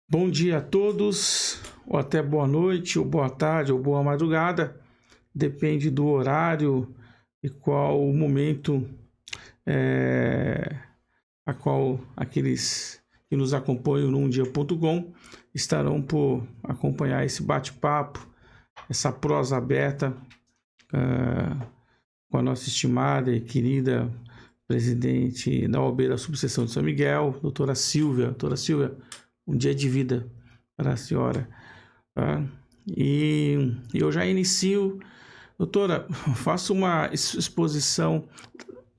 Bom dia a todos, ou até boa noite, ou boa tarde, ou boa madrugada, depende do horário e qual o momento a qual aqueles que nos acompanham no umdia.com estarão por acompanhar esse bate-papo, essa prosa aberta com a nossa estimada e querida presidente da OAB da Subseção de São Miguel, doutora Silvia. Doutora Silvia, um dia de vida para a senhora. Tá? E eu já inicio, doutora, faço uma exposição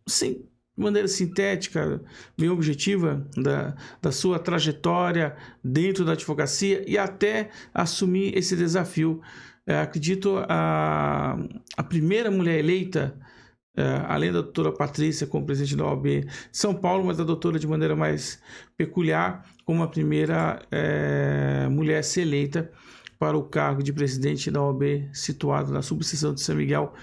de maneira sintética, bem objetiva, da sua trajetória dentro da advocacia e até assumir esse desafio. Acredito a primeira mulher eleita, além da doutora Patrícia como presidente da OAB São Paulo, mas a doutora de maneira mais peculiar como a primeira mulher a ser eleita para o cargo de presidente da OAB situado na subseção de São Miguel.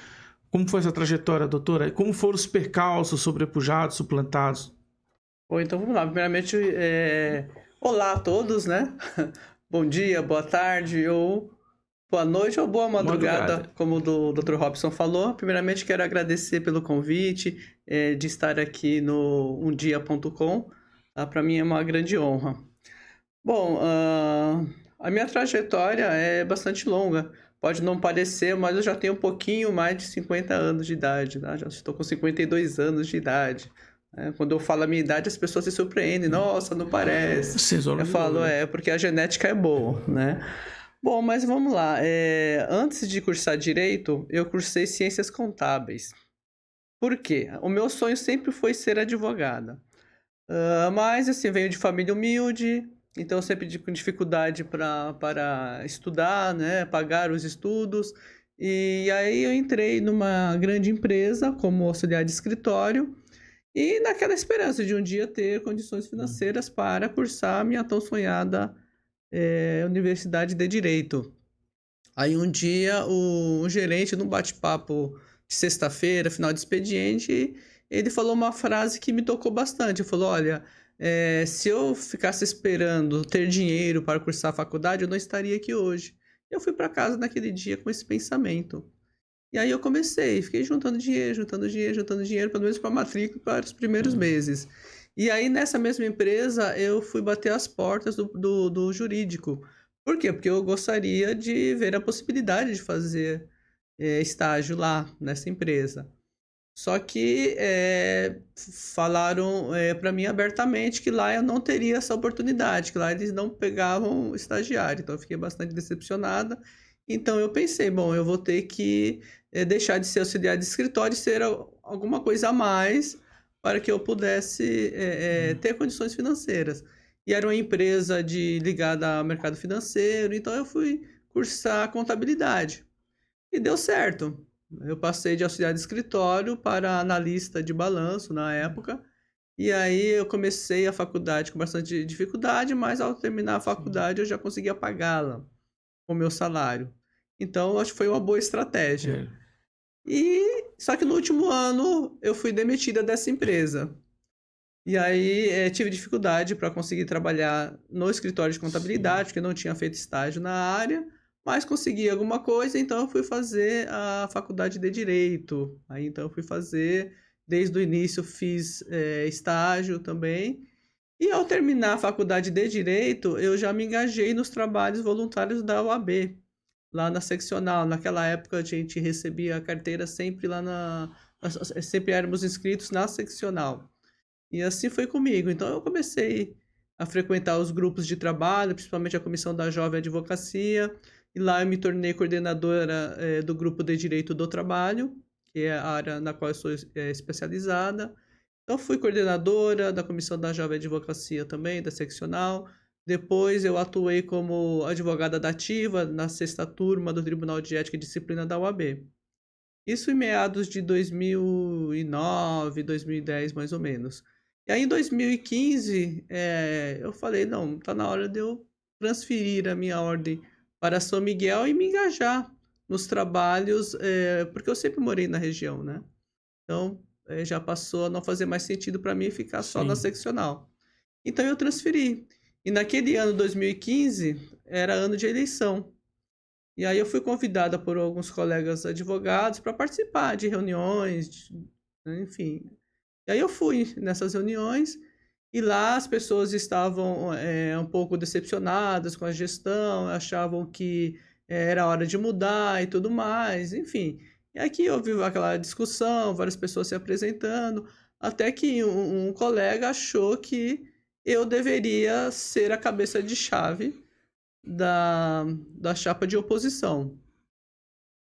Como foi essa trajetória, doutora? Como foram os percalços sobrepujados, suplantados? Bom, então vamos lá. Primeiramente, olá a todos, né? Bom dia, boa tarde, ou boa noite, ou boa madrugada, como o Dr. Robson falou. Primeiramente, quero agradecer pelo convite, de estar aqui no umdia.com. Tá? Para mim é uma grande honra. Bom, a minha trajetória é bastante longa. Pode não parecer, mas eu já tenho um pouquinho mais de 50 anos de idade, tá? Já estou com 52 anos de idade. Quando eu falo a minha idade, as pessoas se surpreendem. Nossa, não parece. Eu falo, porque a genética é boa, né? Bom, mas vamos lá. Antes de cursar Direito, eu cursei Ciências Contábeis. Por quê? O meu sonho sempre foi ser advogada. Mas, assim, venho de família humilde, então eu sempre com dificuldade para estudar, né? Pagar os estudos. E aí eu entrei numa grande empresa como auxiliar de escritório. E naquela esperança de um dia ter condições financeiras para cursar a minha tão sonhada Universidade de Direito. Aí um dia o gerente, num bate-papo de sexta-feira, final de expediente, ele falou uma frase que me tocou bastante. Ele falou, olha, se eu ficasse esperando ter dinheiro para cursar a faculdade, eu não estaria aqui hoje. Eu fui para casa naquele dia com esse pensamento. E aí eu comecei, fiquei juntando dinheiro, pelo menos para a matrícula para os primeiros meses. E aí nessa mesma empresa eu fui bater as portas do jurídico. Por quê? Porque eu gostaria de ver a possibilidade de fazer estágio lá nessa empresa. Só que falaram para mim abertamente que lá eu não teria essa oportunidade, que lá eles não pegavam estagiário. Então eu fiquei bastante decepcionada. Então eu pensei, bom, eu vou ter que deixar de ser auxiliar de escritório e ser alguma coisa a mais para que eu pudesse ter condições financeiras. E era uma empresa ligada ao mercado financeiro, então eu fui cursar contabilidade. E deu certo. Eu passei de auxiliar de escritório para analista de balanço na época. E aí eu comecei a faculdade com bastante dificuldade, mas ao terminar a faculdade eu já conseguia pagá-la com o meu salário. Então, acho que foi uma boa estratégia. Só que no último ano eu fui demitida dessa empresa. E aí tive dificuldade para conseguir trabalhar no escritório de contabilidade, porque eu não tinha feito estágio na área, mas consegui alguma coisa, então eu fui fazer a faculdade de Direito. Aí então eu fui fazer, desde o início fiz estágio também. E ao terminar a faculdade de Direito, eu já me engajei nos trabalhos voluntários da OAB, lá na seccional. Naquela época a gente recebia a carteira sempre sempre éramos inscritos na seccional. E assim foi comigo. Então eu comecei a frequentar os grupos de trabalho, principalmente a Comissão da Jovem Advocacia, e lá eu me tornei coordenadora do grupo de Direito do Trabalho, que é a área na qual eu sou especializada. Então fui coordenadora da Comissão da Jovem Advocacia também, da seccional. Depois eu atuei como advogada da ativa na sexta turma do Tribunal de Ética e Disciplina da UAB. Isso em meados de 2009, 2010, mais ou menos. E aí, em 2015, eu falei, não, tá na hora de eu transferir a minha ordem para São Miguel e me engajar nos trabalhos, porque eu sempre morei na região, né? Então, já passou a não fazer mais sentido para mim ficar só na seccional. Então, eu transferi. E naquele ano, 2015, era ano de eleição. E aí eu fui convidada por alguns colegas advogados para participar de reuniões, enfim. E aí eu fui nessas reuniões e lá as pessoas estavam um pouco decepcionadas com a gestão, achavam que era hora de mudar e tudo mais, enfim. E aqui houve aquela discussão, várias pessoas se apresentando, até que um colega achou que eu deveria ser a cabeça de chave da chapa de oposição.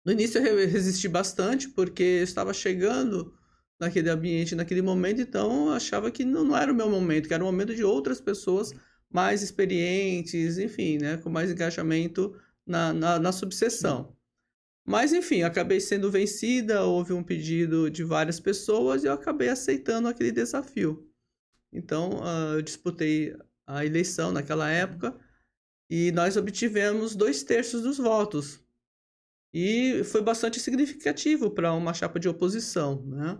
No início eu resisti bastante, porque eu estava chegando naquele ambiente, naquele momento, então eu achava que não era o meu momento, que era o momento de outras pessoas mais experientes, enfim, né, com mais engajamento na subseção. Mas, enfim, acabei sendo vencida, houve um pedido de várias pessoas e eu acabei aceitando aquele desafio. Então, eu disputei a eleição naquela época e nós obtivemos 2/3 dos votos. E foi bastante significativo para uma chapa de oposição, né?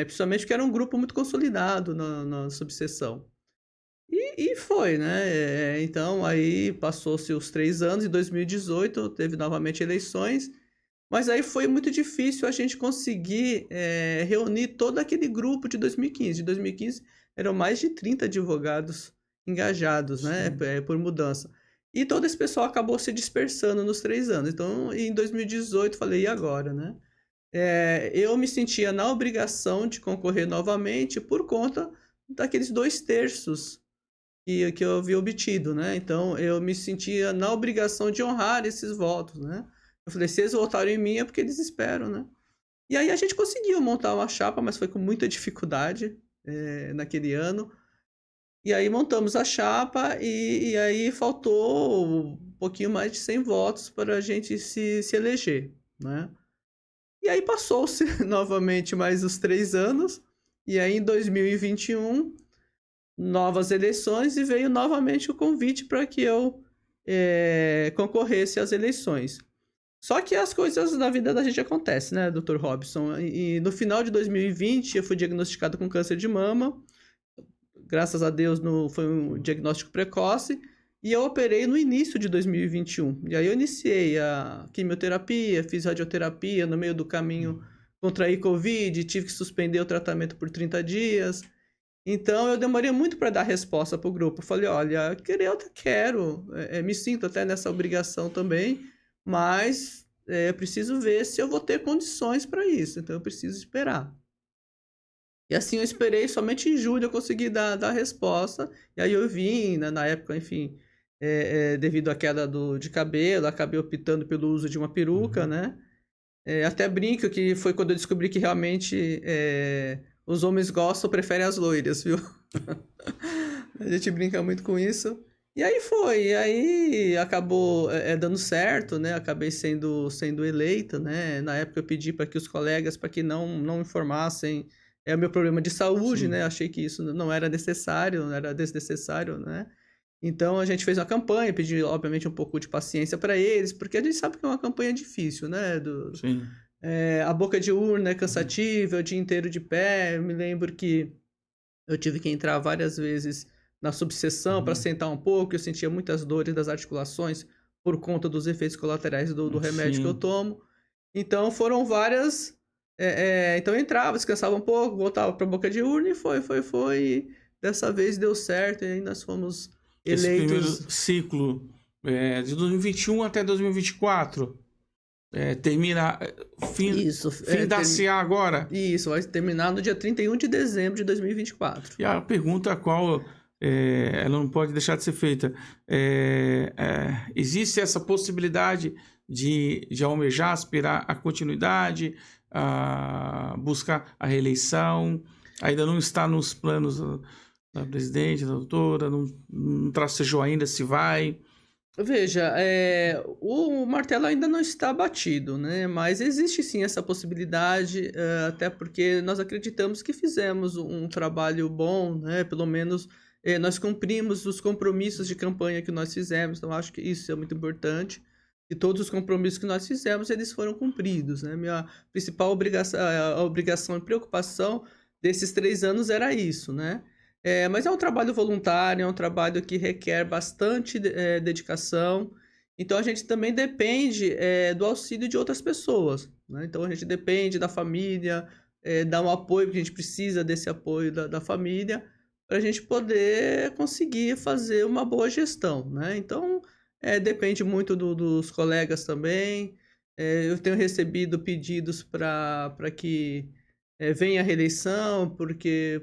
Principalmente porque era um grupo muito consolidado na subseção. E foi, né? Então, aí passou-se os 3 anos, em 2018 teve novamente eleições, mas aí foi muito difícil a gente conseguir reunir todo aquele grupo de 2015. De 2015 eram mais de 30 advogados engajados, né, por mudança. E todo esse pessoal acabou se dispersando nos 3 anos. Então, em 2018, falei, e agora, né? Eu me sentia na obrigação de concorrer novamente por conta daqueles 2/3 que eu havia obtido, né? Então, eu me sentia na obrigação de honrar esses votos, né? Eu falei, se eles votaram em mim é porque eles esperam, né? E aí a gente conseguiu montar uma chapa, mas foi com muita dificuldade naquele ano. E aí montamos a chapa e aí faltou um pouquinho mais de 100 votos para a gente se eleger, né? E aí passou-se novamente mais os 3 anos, e aí em 2021, novas eleições, e veio novamente o convite para que eu concorresse às eleições. Só que as coisas na vida da gente acontecem, né, Dr. Robson? E no final de 2020, eu fui diagnosticado com câncer de mama. Graças a Deus foi um diagnóstico precoce. E eu operei no início de 2021. E aí eu iniciei a quimioterapia, fiz radioterapia, no meio do caminho contraí Covid, tive que suspender o tratamento por 30 dias. Então eu demorei muito para dar resposta para o grupo. Falei, olha, querer eu quero, me sinto até nessa obrigação também, mas preciso ver se eu vou ter condições para isso, então eu preciso esperar. E assim eu esperei, somente em julho eu consegui dar a resposta, e aí eu vim, né, na época, enfim, devido à queda de cabelo, acabei optando pelo uso de uma peruca, né? Até brinco que foi quando eu descobri que realmente os homens gostam, preferem as loiras, viu? A gente brinca muito com isso. E aí foi, e aí acabou dando certo, né? Acabei sendo eleita, né? Na época eu pedi para que os colegas, para que não informassem o meu problema de saúde, Sim. né? Achei que isso não era necessário, não era desnecessário, né? Então a gente fez uma campanha, pedi obviamente um pouco de paciência para eles, porque a gente sabe que é uma campanha difícil, né? Sim. A boca de urna é cansativa, o dia inteiro de pé. Eu me lembro que eu tive que entrar várias vezes na subseção para sentar um pouco. Eu sentia muitas dores das articulações por conta dos efeitos colaterais do remédio que eu Sim. tomo. Então foram várias. Então eu entrava, descansava um pouco, voltava para a boca de urna e foi. E dessa vez deu certo e aí nós fomos Esse primeiro eleitos. ciclo de 2021 até 2024 termina Isso, fim-se agora. isso, vai terminar no dia 31 de dezembro de 2024. E a pergunta a qual ela não pode deixar de ser feita, existe essa possibilidade de almejar, aspirar à continuidade, a buscar a reeleição? Ainda não está nos planos da presidente, da doutora, não tracejou ainda se vai. Veja, o martelo ainda não está batido, né? Mas existe sim essa possibilidade, até porque nós acreditamos que fizemos um trabalho bom, né? Pelo menos nós cumprimos os compromissos de campanha que nós fizemos, então acho que isso é muito importante. E todos os compromissos que nós fizemos, eles foram cumpridos, né? Minha principal obrigação e preocupação desses 3 anos era isso, né? Mas é um trabalho voluntário, é um trabalho que requer bastante dedicação. Então a gente também depende do auxílio de outras pessoas, né? Então a gente depende da família, dá um apoio, porque a gente precisa desse apoio da família, para a gente poder conseguir fazer uma boa gestão, né? Então depende muito dos colegas também. Eu tenho recebido pedidos para que venha a reeleição, porque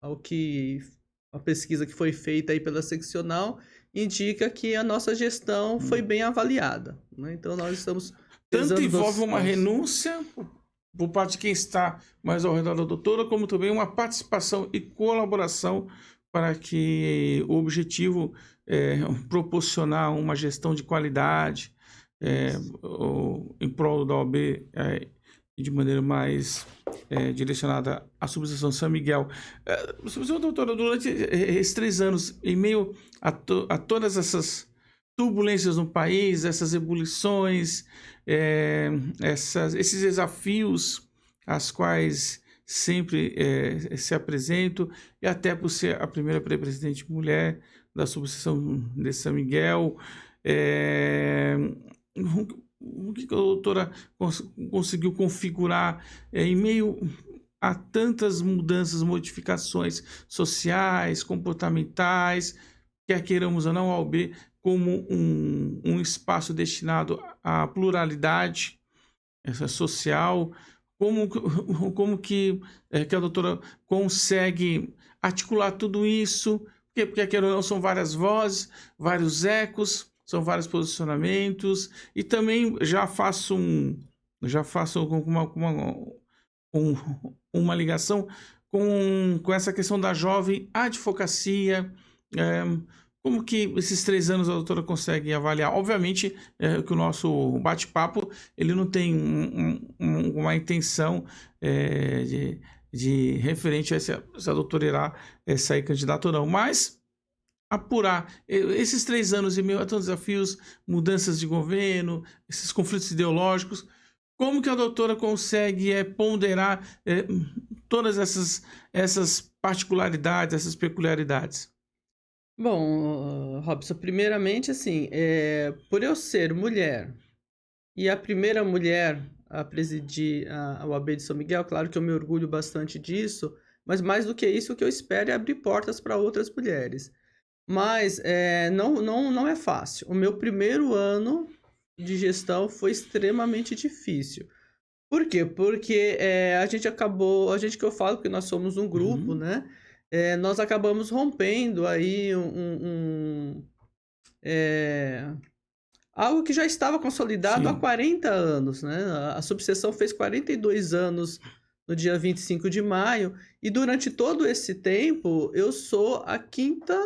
ao que a pesquisa que foi feita aí pela seccional indica que a nossa gestão foi bem avaliada, né? Então nós estamos Tanto pesando envolve uma renúncia por parte de quem está mais ao redor da doutora, como também uma participação e colaboração para que o objetivo é proporcionar uma gestão de qualidade em prol da OAB de maneira mais direcionada à subseção São Miguel. Doutora, durante esses 3 anos, em meio a todas essas turbulências no país, essas ebulições, esses desafios às quais sempre se apresento, e até por ser a primeira presidente mulher da subseção de São Miguel, o que a doutora conseguiu configurar em meio a tantas mudanças, modificações sociais, comportamentais, quer queiramos ou não, a OAB como um espaço destinado à pluralidade social, como que a doutora consegue articular tudo isso, porque quer ou não, são várias vozes, vários ecos, são vários posicionamentos, e também já faço uma ligação com essa questão da jovem advocacia. Como que esses 3 anos a doutora consegue avaliar? Obviamente que o nosso bate-papo ele não tem uma intenção de referente a se a doutora irá sair candidata ou não, mas apurar esses 3 anos e meio a tantos desafios, mudanças de governo, esses conflitos ideológicos, como que a doutora consegue ponderar todas essas particularidades, essas peculiaridades? Bom, Robson, primeiramente, assim, por eu ser mulher e a primeira mulher a presidir a OAB de São Miguel, claro que eu me orgulho bastante disso, mas mais do que isso, o que eu espero é abrir portas para outras mulheres. Mas não é fácil. O meu primeiro ano de gestão foi extremamente difícil. Por quê? Porque a gente que eu falo que nós somos um grupo, Uhum. né? Nós acabamos rompendo aí algo que já estava consolidado há Sim. 40 anos, né? A subseção fez 42 anos no dia 25 de maio, e durante todo esse tempo eu sou a quinta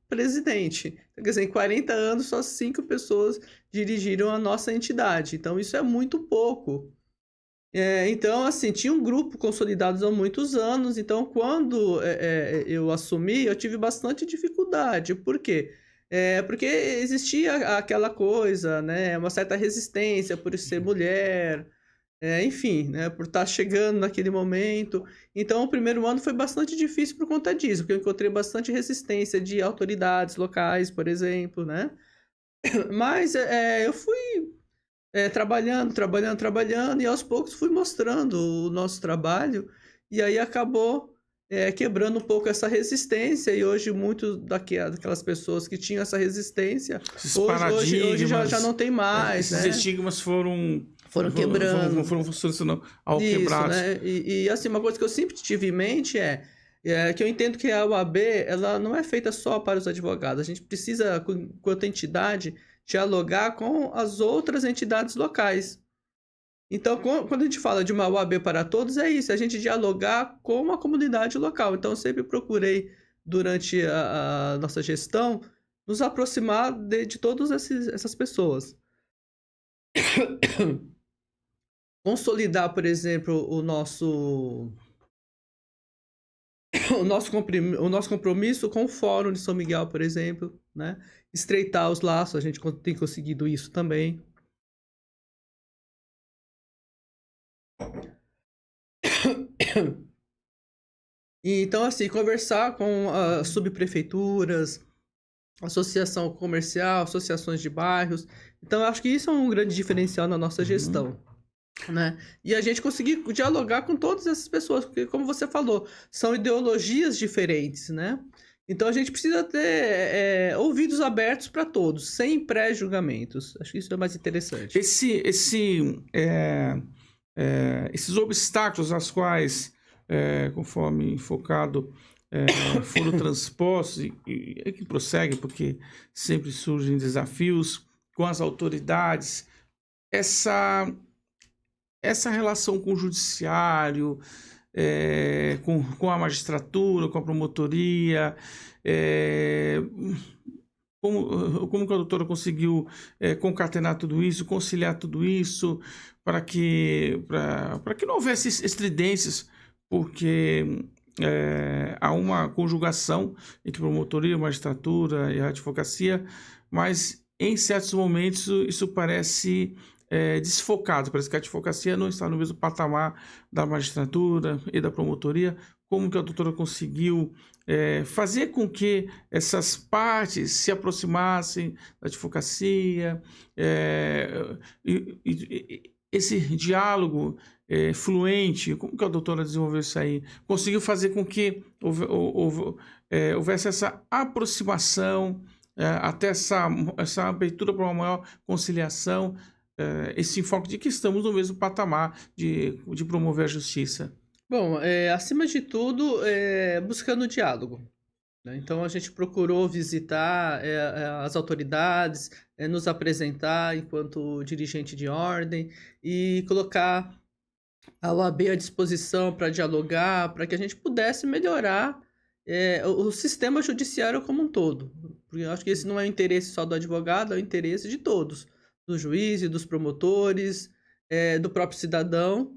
presidente. Quer dizer, em 40 anos só 5 pessoas dirigiram a nossa entidade, então isso é muito pouco. Então, assim, tinha um grupo consolidado há muitos anos, então quando eu assumi, eu tive bastante dificuldade. Por quê? Porque existia aquela coisa, né? Uma certa resistência por ser mulher, enfim, né? Por estar chegando naquele momento. Então, o primeiro ano foi bastante difícil por conta disso, porque eu encontrei bastante resistência de autoridades locais, por exemplo, né? Mas eu fui trabalhando, trabalhando, trabalhando, e aos poucos fui mostrando o nosso trabalho, e aí acabou quebrando um pouco essa resistência, e hoje muitos daquelas pessoas que tinham essa resistência, Esses hoje já não paradigmas, tem mais, esses né? estigmas foram Foram quebrando. funcionando ao Isso, quebrados. né? E assim, uma coisa que eu sempre tive em mente é que eu entendo que a UAB, ela não é feita só para os advogados. A gente precisa, enquanto entidade, dialogar com as outras entidades locais. Então, quando a gente fala de uma UAB para todos, é isso, é a gente dialogar com a comunidade local. Então, eu sempre procurei, durante a nossa gestão, nos aproximar de todas essas pessoas. Consolidar, por exemplo, o nosso compromisso com o Fórum de São Miguel, por exemplo, né? Estreitar os laços, a gente tem conseguido isso também. E, então, assim, conversar com as subprefeituras, associação comercial, associações de bairros. Então, eu acho que isso é um grande diferencial na nossa Uhum. gestão, né? E a gente conseguir dialogar com todas essas pessoas, porque, como você falou, são ideologias diferentes, né? Então, a gente precisa ter ouvidos abertos para todos, sem pré-julgamentos. Acho que isso é mais interessante. Esses obstáculos aos quais, conforme focado, foram transpostos e que prosseguem, porque sempre surgem desafios com as autoridades, essa, essa relação com o judiciário, com a magistratura, com a promotoria, é, como que a doutora conseguiu concatenar tudo isso, conciliar tudo isso, para que não houvesse estridências, porque há uma conjugação entre promotoria, magistratura e a advocacia, mas em certos momentos isso parece desfocado, parece que a advocacia não está no mesmo patamar da magistratura e da promotoria. Como que a doutora conseguiu fazer com que essas partes se aproximassem da advocacia, esse diálogo fluente, como que a doutora desenvolveu isso aí? Conseguiu fazer com que houvesse essa aproximação, até essa abertura para uma maior conciliação, esse enfoque de que estamos no mesmo patamar de promover a justiça. Bom, acima de tudo, buscando o diálogo, né? Então, a gente procurou visitar as autoridades, nos apresentar enquanto dirigente de ordem e colocar a OAB à disposição para dialogar, para que a gente pudesse melhorar o sistema judiciário como um todo. Porque eu acho que esse não é o interesse só do advogado, é o interesse de todos, do juiz, dos promotores, do próprio cidadão.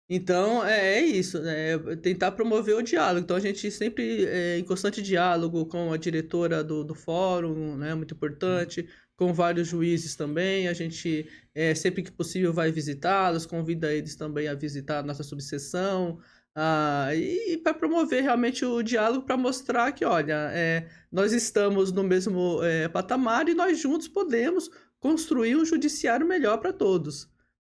Então, é isso, né? É tentar promover o diálogo. Então, a gente sempre em constante diálogo com a diretora do fórum, né? Muito importante, com vários juízes também. A gente, sempre que possível, vai visitá-los, convida eles também a visitar a nossa subseção, e para promover realmente o diálogo, para mostrar que, olha, nós estamos no mesmo patamar e nós juntos podemos construir um judiciário melhor para todos.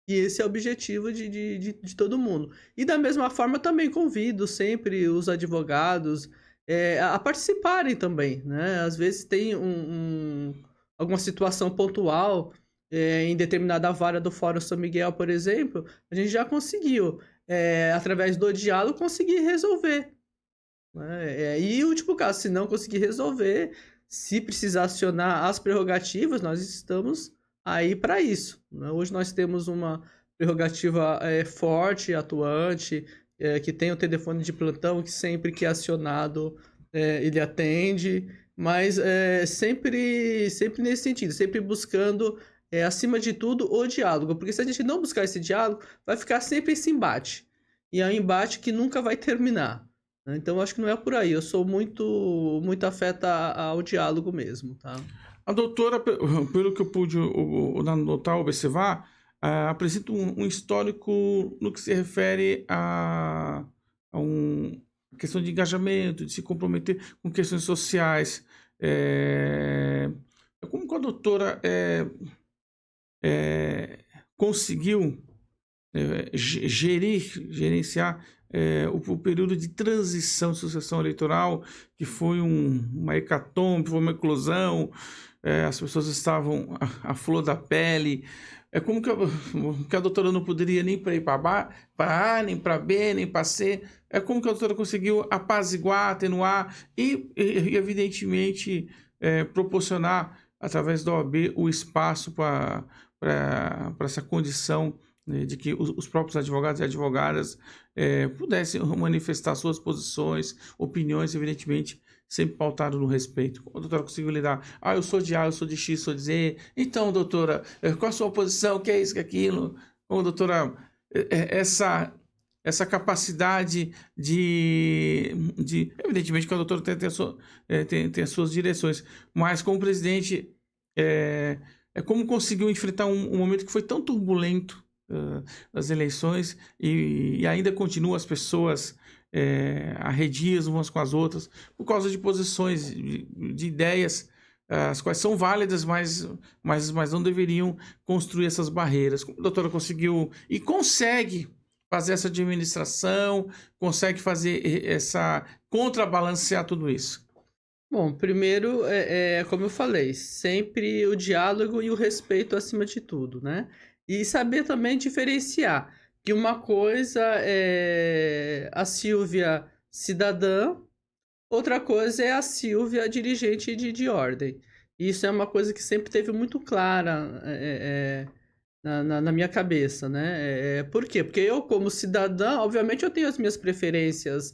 E esse é o objetivo de todo mundo. E da mesma forma, também convido sempre os advogados a participarem também, né? Às vezes tem alguma situação pontual em determinada vara do Fórum São Miguel, por exemplo, a gente já conseguiu, através do diálogo, conseguir resolver, né? E o último caso, se não conseguir resolver, se precisar acionar as prerrogativas, nós estamos aí para isso, né? Hoje nós temos uma prerrogativa forte, atuante, que tem o telefone de plantão, que sempre que é acionado ele atende, mas sempre nesse sentido, sempre buscando, acima de tudo, o diálogo, porque se a gente não buscar esse diálogo, vai ficar sempre esse embate, e é um embate que nunca vai terminar, né? Então, eu acho que não é por aí. Eu sou muito afeta ao diálogo mesmo, tá? A doutora, pelo que eu pude notar, observar, apresenta um histórico no que se refere a uma questão de engajamento, de se comprometer com questões sociais. Como que a doutora conseguiu gerenciar o período de transição de sucessão eleitoral, que foi uma hecatombe, foi uma eclosão, as pessoas estavam à flor da pele. Como que a doutora não poderia nem para ir para A, nem para B, nem para C? Como que a doutora conseguiu apaziguar, atenuar e evidentemente, proporcionar, através da OAB, o espaço para essa condição, né, de que os próprios advogados e advogadas pudessem manifestar suas posições, opiniões, evidentemente, sempre pautado no respeito. Como a doutora conseguiu lidar? Eu sou de A, eu sou de X, sou de Z. Então, doutora, qual a sua posição? O que é isso, que é aquilo? Como, doutora, essa capacidade evidentemente que a doutora tem as suas direções, mas como presidente, como conseguiu enfrentar um momento que foi tão turbulento das eleições e ainda continuam as pessoas arredias umas com as outras, por causa de posições, de ideias, as quais são válidas, mas não deveriam construir essas barreiras. Como a doutora conseguiu e consegue fazer essa administração, consegue fazer contrabalancear tudo isso? Bom, primeiro, como eu falei, sempre o diálogo e o respeito acima de tudo, né? E saber também diferenciar que uma coisa é a Silvia cidadã, outra coisa é a Silvia dirigente de ordem. Isso é uma coisa que sempre teve muito clara na minha cabeça, né? Por quê? Porque eu, como cidadã, obviamente eu tenho as minhas preferências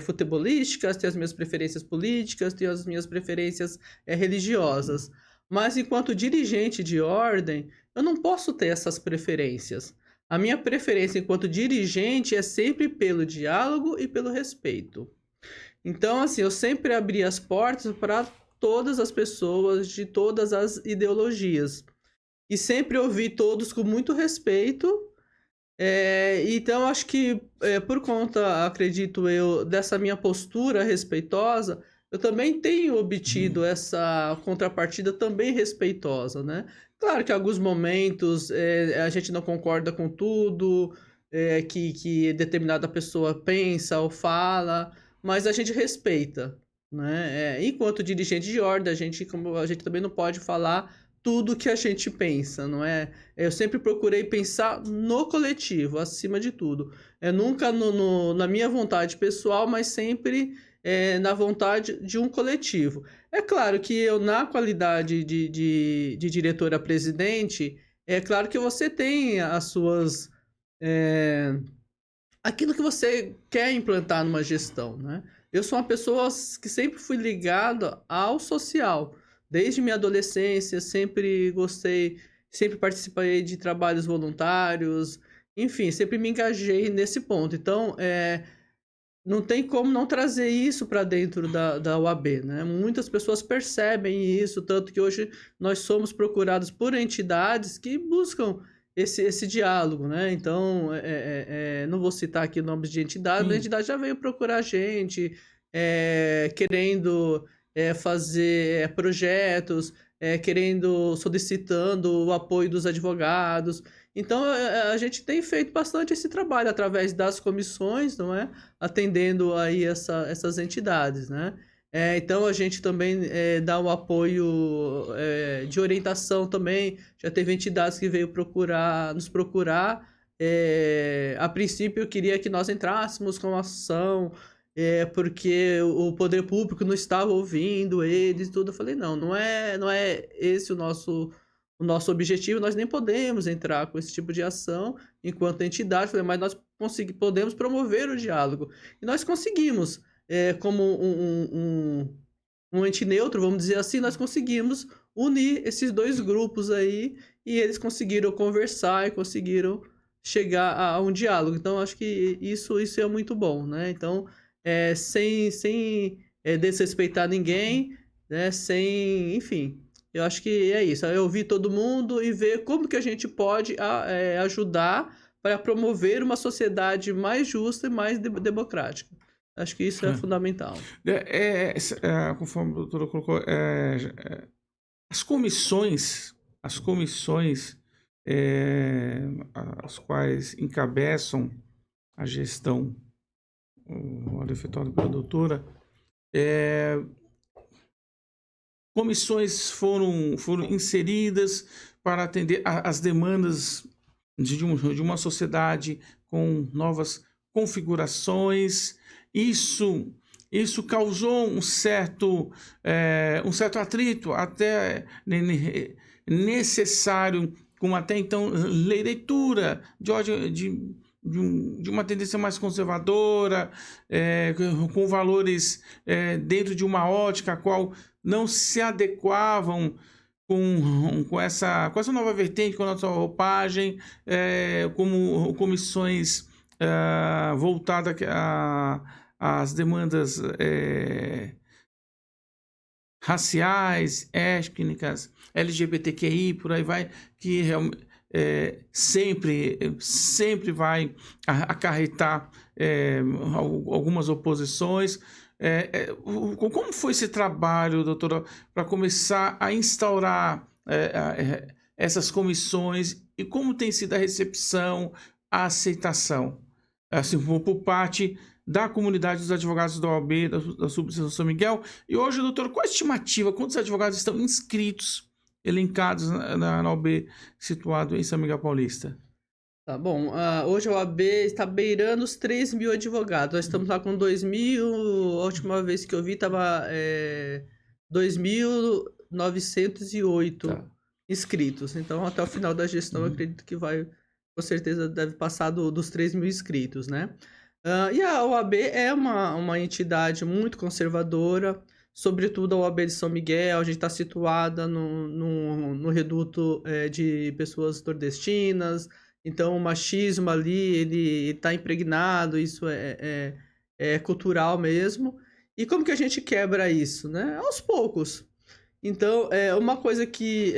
futebolísticas, tenho as minhas preferências políticas, tenho as minhas preferências religiosas. Mas enquanto dirigente de ordem, eu não posso ter essas preferências. A minha preferência enquanto dirigente é sempre pelo diálogo e pelo respeito. Então, assim, eu sempre abri as portas para todas as pessoas de todas as ideologias. E sempre ouvi todos com muito respeito. Então, acho que por conta, acredito eu, dessa minha postura respeitosa, eu também tenho obtido essa contrapartida também respeitosa, né? Claro que em alguns momentos a gente não concorda com tudo que determinada pessoa pensa ou fala, mas a gente respeita, né? Enquanto dirigente de ordem, como a gente também não pode falar tudo que a gente pensa, não é? Eu sempre procurei pensar no coletivo, acima de tudo. Nunca na minha vontade pessoal, mas sempre na vontade de um coletivo. É claro que eu, na qualidade de diretora-presidente, é claro que você tem as suas. Aquilo que você quer implantar numa gestão, né? Eu sou uma pessoa que sempre fui ligada ao social. Desde minha adolescência, sempre gostei, sempre participei de trabalhos voluntários, enfim, sempre me engajei nesse ponto. Então, não tem como não trazer isso para dentro da UAB, né? Muitas pessoas percebem isso, tanto que hoje nós somos procurados por entidades que buscam esse diálogo, né? Então, não vou citar aqui nomes de entidades, mas a Sim. entidade já veio procurar a gente, querendo fazer projetos, solicitando o apoio dos advogados. Então, a gente tem feito bastante esse trabalho através das comissões, não é? Atendendo aí essas entidades, né? Então, a gente também dá um apoio de orientação também. Já teve entidades que veio nos procurar. A princípio, eu queria que nós entrássemos com ação, porque o poder público não estava ouvindo eles e tudo. Eu falei, não é esse o nosso objetivo, nós nem podemos entrar com esse tipo de ação enquanto entidade, mas nós podemos promover o diálogo. E nós conseguimos, como um ente neutro, vamos dizer assim, nós conseguimos unir esses dois grupos aí e eles conseguiram conversar e conseguiram chegar a um diálogo. Então, acho que isso é muito bom, né? Então, sem desrespeitar ninguém, né? Enfim, eu acho que é isso. É ouvir todo mundo e ver como que a gente pode ajudar para promover uma sociedade mais justa e mais democrática. Acho que isso é fundamental. Conforme a doutora colocou, as comissões as quais encabeçam a gestão efetuada pela doutora, comissões foram inseridas para atender as demandas de uma sociedade com novas configurações. Isso causou um certo atrito, até necessário, com até então leitura de uma tendência mais conservadora, com valores dentro de uma ótica a qual não se adequavam com essa nova vertente, com a nossa roupagem, como comissões voltadas às demandas raciais, étnicas, LGBTQI, por aí vai, que sempre vai acarretar algumas oposições. Como foi esse trabalho, doutora, para começar a instaurar essas comissões e como tem sido a recepção, a aceitação, assim, por parte da comunidade dos advogados da OAB, da Subseção São Miguel? E hoje, doutor, qual a estimativa? Quantos advogados estão inscritos, elencados na OAB, situado em São Miguel Paulista? Tá bom. Hoje a OAB está beirando os 3.000 advogados. Nós estamos lá com 2.000. A última vez que eu vi estava 2.908 Tá. inscritos. Então, até o final da gestão, eu acredito que vai, com certeza, deve passar dos 3.000 inscritos, né? E a OAB é uma entidade muito conservadora, sobretudo a OAB de São Miguel. A gente está situada no reduto de pessoas nordestinas. Então, o machismo ali, ele está impregnado, isso é cultural mesmo. E como que a gente quebra isso, né? Aos poucos. Então, uma coisa que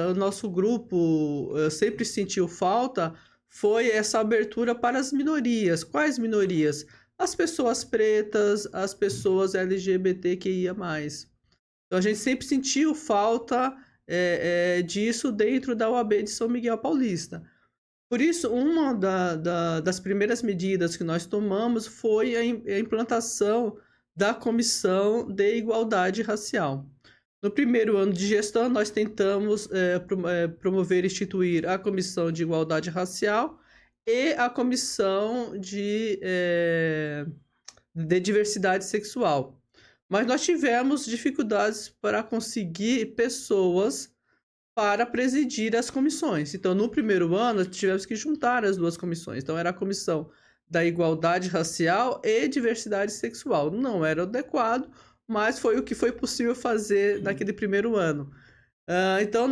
o nosso grupo sempre sentiu falta foi essa abertura para as minorias. Quais minorias? As pessoas pretas, as pessoas LGBTQIA+. Então, a gente sempre sentiu falta disso dentro da OAB de São Miguel Paulista. Por isso, uma das primeiras medidas que nós tomamos foi a implantação da Comissão de Igualdade Racial. No primeiro ano de gestão, nós tentamos promover e instituir a Comissão de Igualdade Racial e a Comissão de Diversidade Sexual. Mas nós tivemos dificuldades para conseguir pessoas para presidir as comissões. Então, no primeiro ano, tivemos que juntar as duas comissões. Então, era a comissão da igualdade racial e diversidade sexual. Não era adequado, mas foi o que foi possível fazer naquele primeiro ano. Então,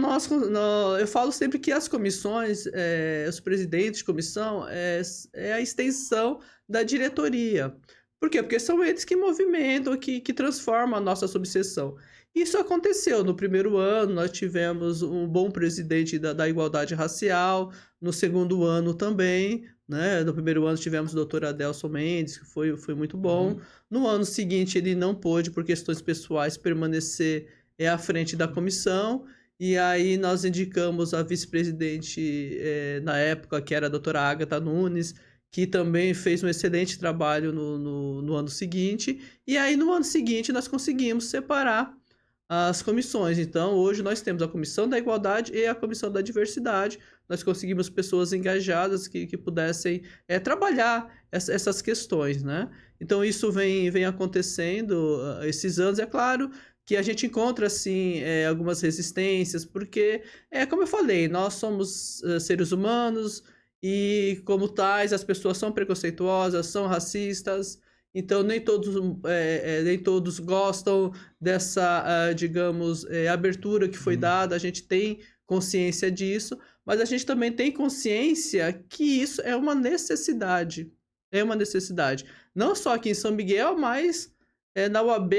eu falo sempre que as comissões, os presidentes de comissão, é a extensão da diretoria. Por quê? Porque são eles que movimentam, que transformam a nossa subseção. Isso aconteceu no primeiro ano, nós tivemos um bom presidente da igualdade racial, no segundo ano também, né? No primeiro ano tivemos o doutor Adelson Mendes, que foi muito bom. No ano seguinte ele não pôde, por questões pessoais, permanecer à frente da comissão, e aí nós indicamos a vice-presidente na época, que era a doutora Agatha Nunes, que também fez um excelente trabalho no ano seguinte, e aí no ano seguinte nós conseguimos separar as comissões. Então, hoje nós temos a Comissão da Igualdade e a Comissão da Diversidade. Nós conseguimos pessoas engajadas que pudessem trabalhar essas questões, né? Então, isso vem acontecendo esses anos. É claro que a gente encontra, assim, algumas resistências, porque, como eu falei, nós somos seres humanos e, como tais, as pessoas são preconceituosas, são racistas. Então, nem todos gostam dessa, digamos, abertura que foi dada. A gente tem consciência disso, mas a gente também tem consciência que isso é uma necessidade. É uma necessidade. Não só aqui em São Miguel, mas na UAB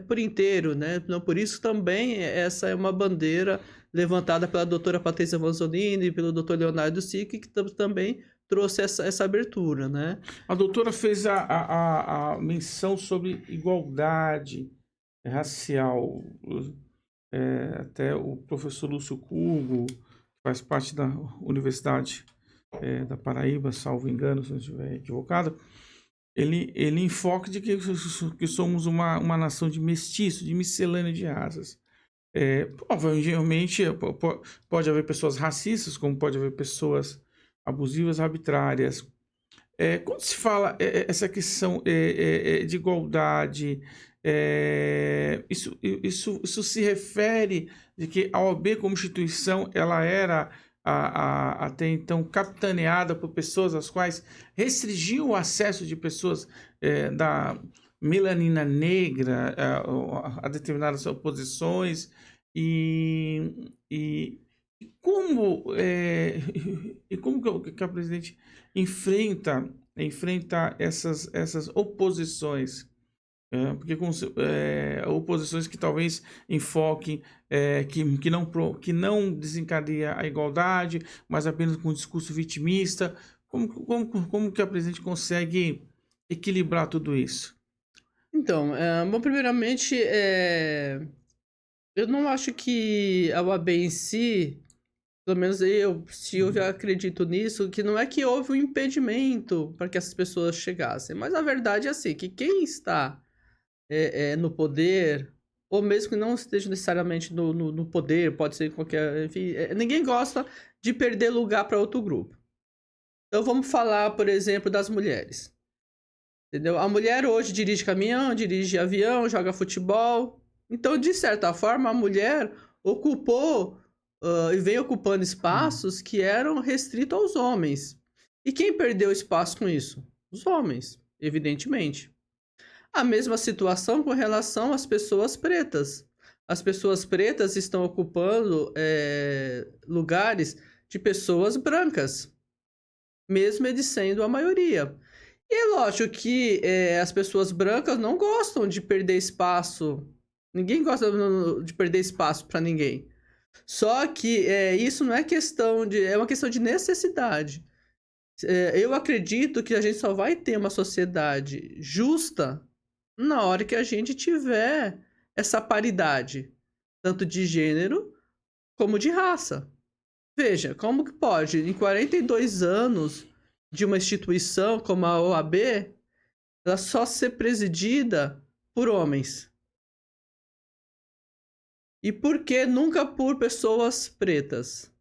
por inteiro, né? Então, por isso também essa é uma bandeira levantada pela doutora Patrícia Vanzolini e pelo doutor Leonardo Sique, que também trouxe essa abertura, né? A doutora fez a menção sobre igualdade racial. Até o professor Lúcio Cugo, que faz parte da Universidade da Paraíba, salvo engano, se não estiver equivocado, ele enfoca de que somos uma nação de mestiço, de miscelânea de raças. Provavelmente pode haver pessoas racistas, como pode haver pessoas abusivas, arbitrárias. Quando se fala essa questão de igualdade, isso se refere de que a OAB como instituição ela era até então capitaneada por pessoas as quais restringiam o acesso de pessoas da melanina negra a determinadas posições e como que a presidente enfrenta essas oposições? Porque oposições que talvez enfoquem, que não desencadeia a igualdade, mas apenas com um discurso vitimista. Como que a presidente consegue equilibrar tudo isso? Então, bom, primeiramente, eu não acho que a OAB em si, pelo menos eu, Silvia, acredito nisso, que não é que houve um impedimento para que essas pessoas chegassem, mas a verdade é assim, que quem está no poder, ou mesmo que não esteja necessariamente no poder, pode ser em qualquer, enfim, ninguém gosta de perder lugar para outro grupo. Então vamos falar, por exemplo, das mulheres. Entendeu? A mulher hoje dirige caminhão, dirige avião, joga futebol. Então, de certa forma, a mulher ocupou e vem ocupando espaços que eram restritos aos homens. E quem perdeu espaço com isso? Os homens, evidentemente. A mesma situação com relação às pessoas pretas. As pessoas pretas estão ocupando lugares de pessoas brancas, mesmo eles sendo a maioria. E é lógico que as pessoas brancas não gostam de perder espaço. Ninguém gosta de perder espaço para ninguém. Só que isso não é questão de. É uma questão de necessidade. Eu acredito que a gente só vai ter uma sociedade justa na hora que a gente tiver essa paridade, tanto de gênero como de raça. Veja, como que pode, em 42 anos de uma instituição como a OAB, ela só ser presidida por homens? E por que nunca por pessoas pretas?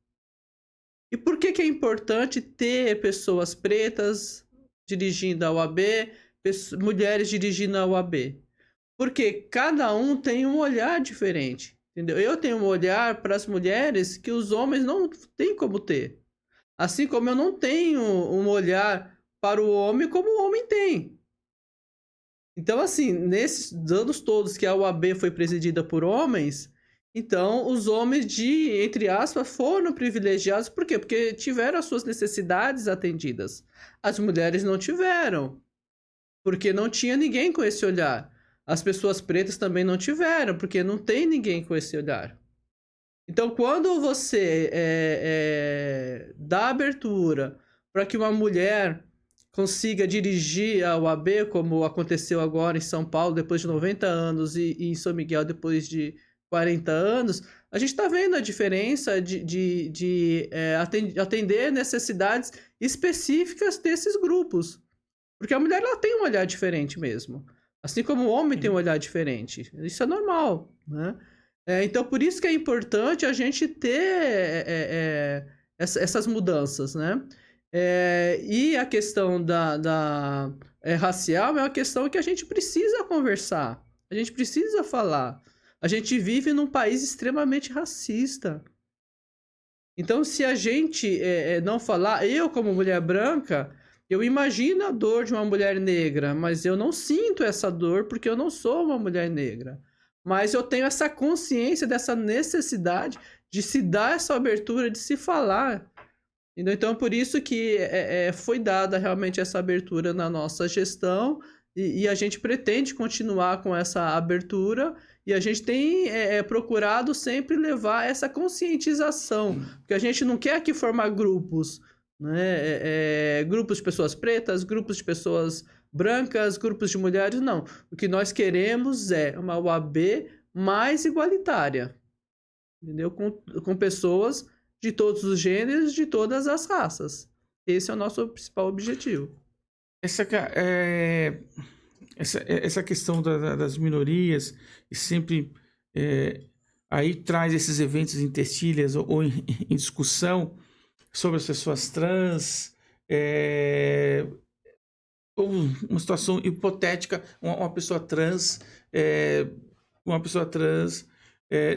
E por que é importante ter pessoas pretas dirigindo a OAB, mulheres dirigindo a OAB? Porque cada um tem um olhar diferente, entendeu? Eu tenho um olhar para as mulheres que os homens não têm como ter. Assim como eu não tenho um olhar para o homem como o homem tem. Então, assim, nesses anos todos que a UAB foi presidida por homens, então os homens entre aspas, foram privilegiados. Por quê? Porque tiveram as suas necessidades atendidas. As mulheres não tiveram, porque não tinha ninguém com esse olhar. As pessoas pretas também não tiveram, porque não tem ninguém com esse olhar. Então, quando você dá abertura para que uma mulher consiga dirigir a UAB, como aconteceu agora em São Paulo, depois de 90 anos, e em São Miguel, depois de 40 anos, a gente está vendo a diferença de atender necessidades específicas desses grupos. Porque a mulher ela tem um olhar diferente mesmo. Assim como o homem tem um olhar diferente. Isso é normal, né? Então, por isso que é importante a gente ter essas mudanças, né? E a questão da racial é uma questão que a gente precisa conversar. A gente precisa falar. A gente vive num país extremamente racista. Então, se a gente não falar, eu como mulher branca, eu imagino a dor de uma mulher negra, mas eu não sinto essa dor porque eu não sou uma mulher negra. Mas eu tenho essa consciência dessa necessidade de se dar essa abertura, de se falar. Então, por isso que foi dada realmente essa abertura na nossa gestão e a gente pretende continuar com essa abertura e a gente tem procurado sempre levar essa conscientização, porque a gente não quer aqui formar grupos, né? Grupos de pessoas pretas, grupos de pessoas brancas, grupos de mulheres, não. O que nós queremos é uma UAB mais igualitária, entendeu? Com pessoas de todos os gêneros, de todas as raças. Esse é o nosso principal objetivo. Essa questão das minorias e sempre aí traz esses eventos em tertilhas ou em discussão sobre as pessoas trans, ou uma situação hipotética, uma pessoa trans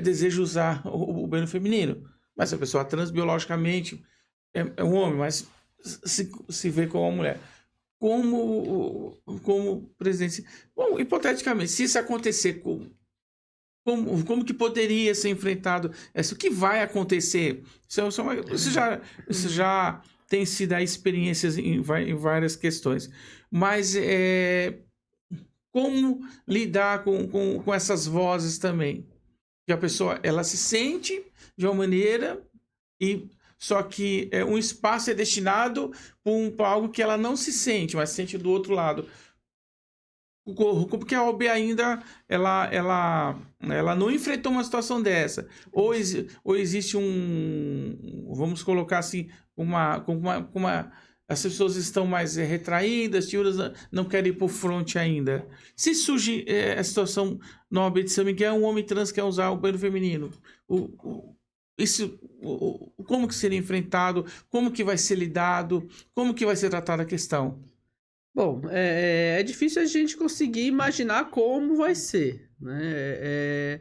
deseja usar o banheiro feminino, mas a pessoa trans biologicamente é um homem, mas se vê como uma mulher. Como presidente. Bom, hipoteticamente, se isso acontecer, como que poderia ser enfrentado? O que vai acontecer? Isso já tem sido experiências em várias questões. Mas como lidar com essas vozes também. Que a pessoa, ela se sente de uma maneira, e só que um espaço é destinado para algo que ela não se sente, mas se sente do outro lado. Porque a OAB ainda ela não enfrentou uma situação dessa. Ou existe vamos colocar assim, as pessoas estão mais retraídas, tímidas, não querem ir para o front ainda. Se surge a situação na OAB de São Miguel, um homem trans quer usar o banheiro feminino, como que seria enfrentado, como que vai ser lidado, como que vai ser tratada a questão? Bom, é difícil a gente conseguir imaginar como vai ser, né?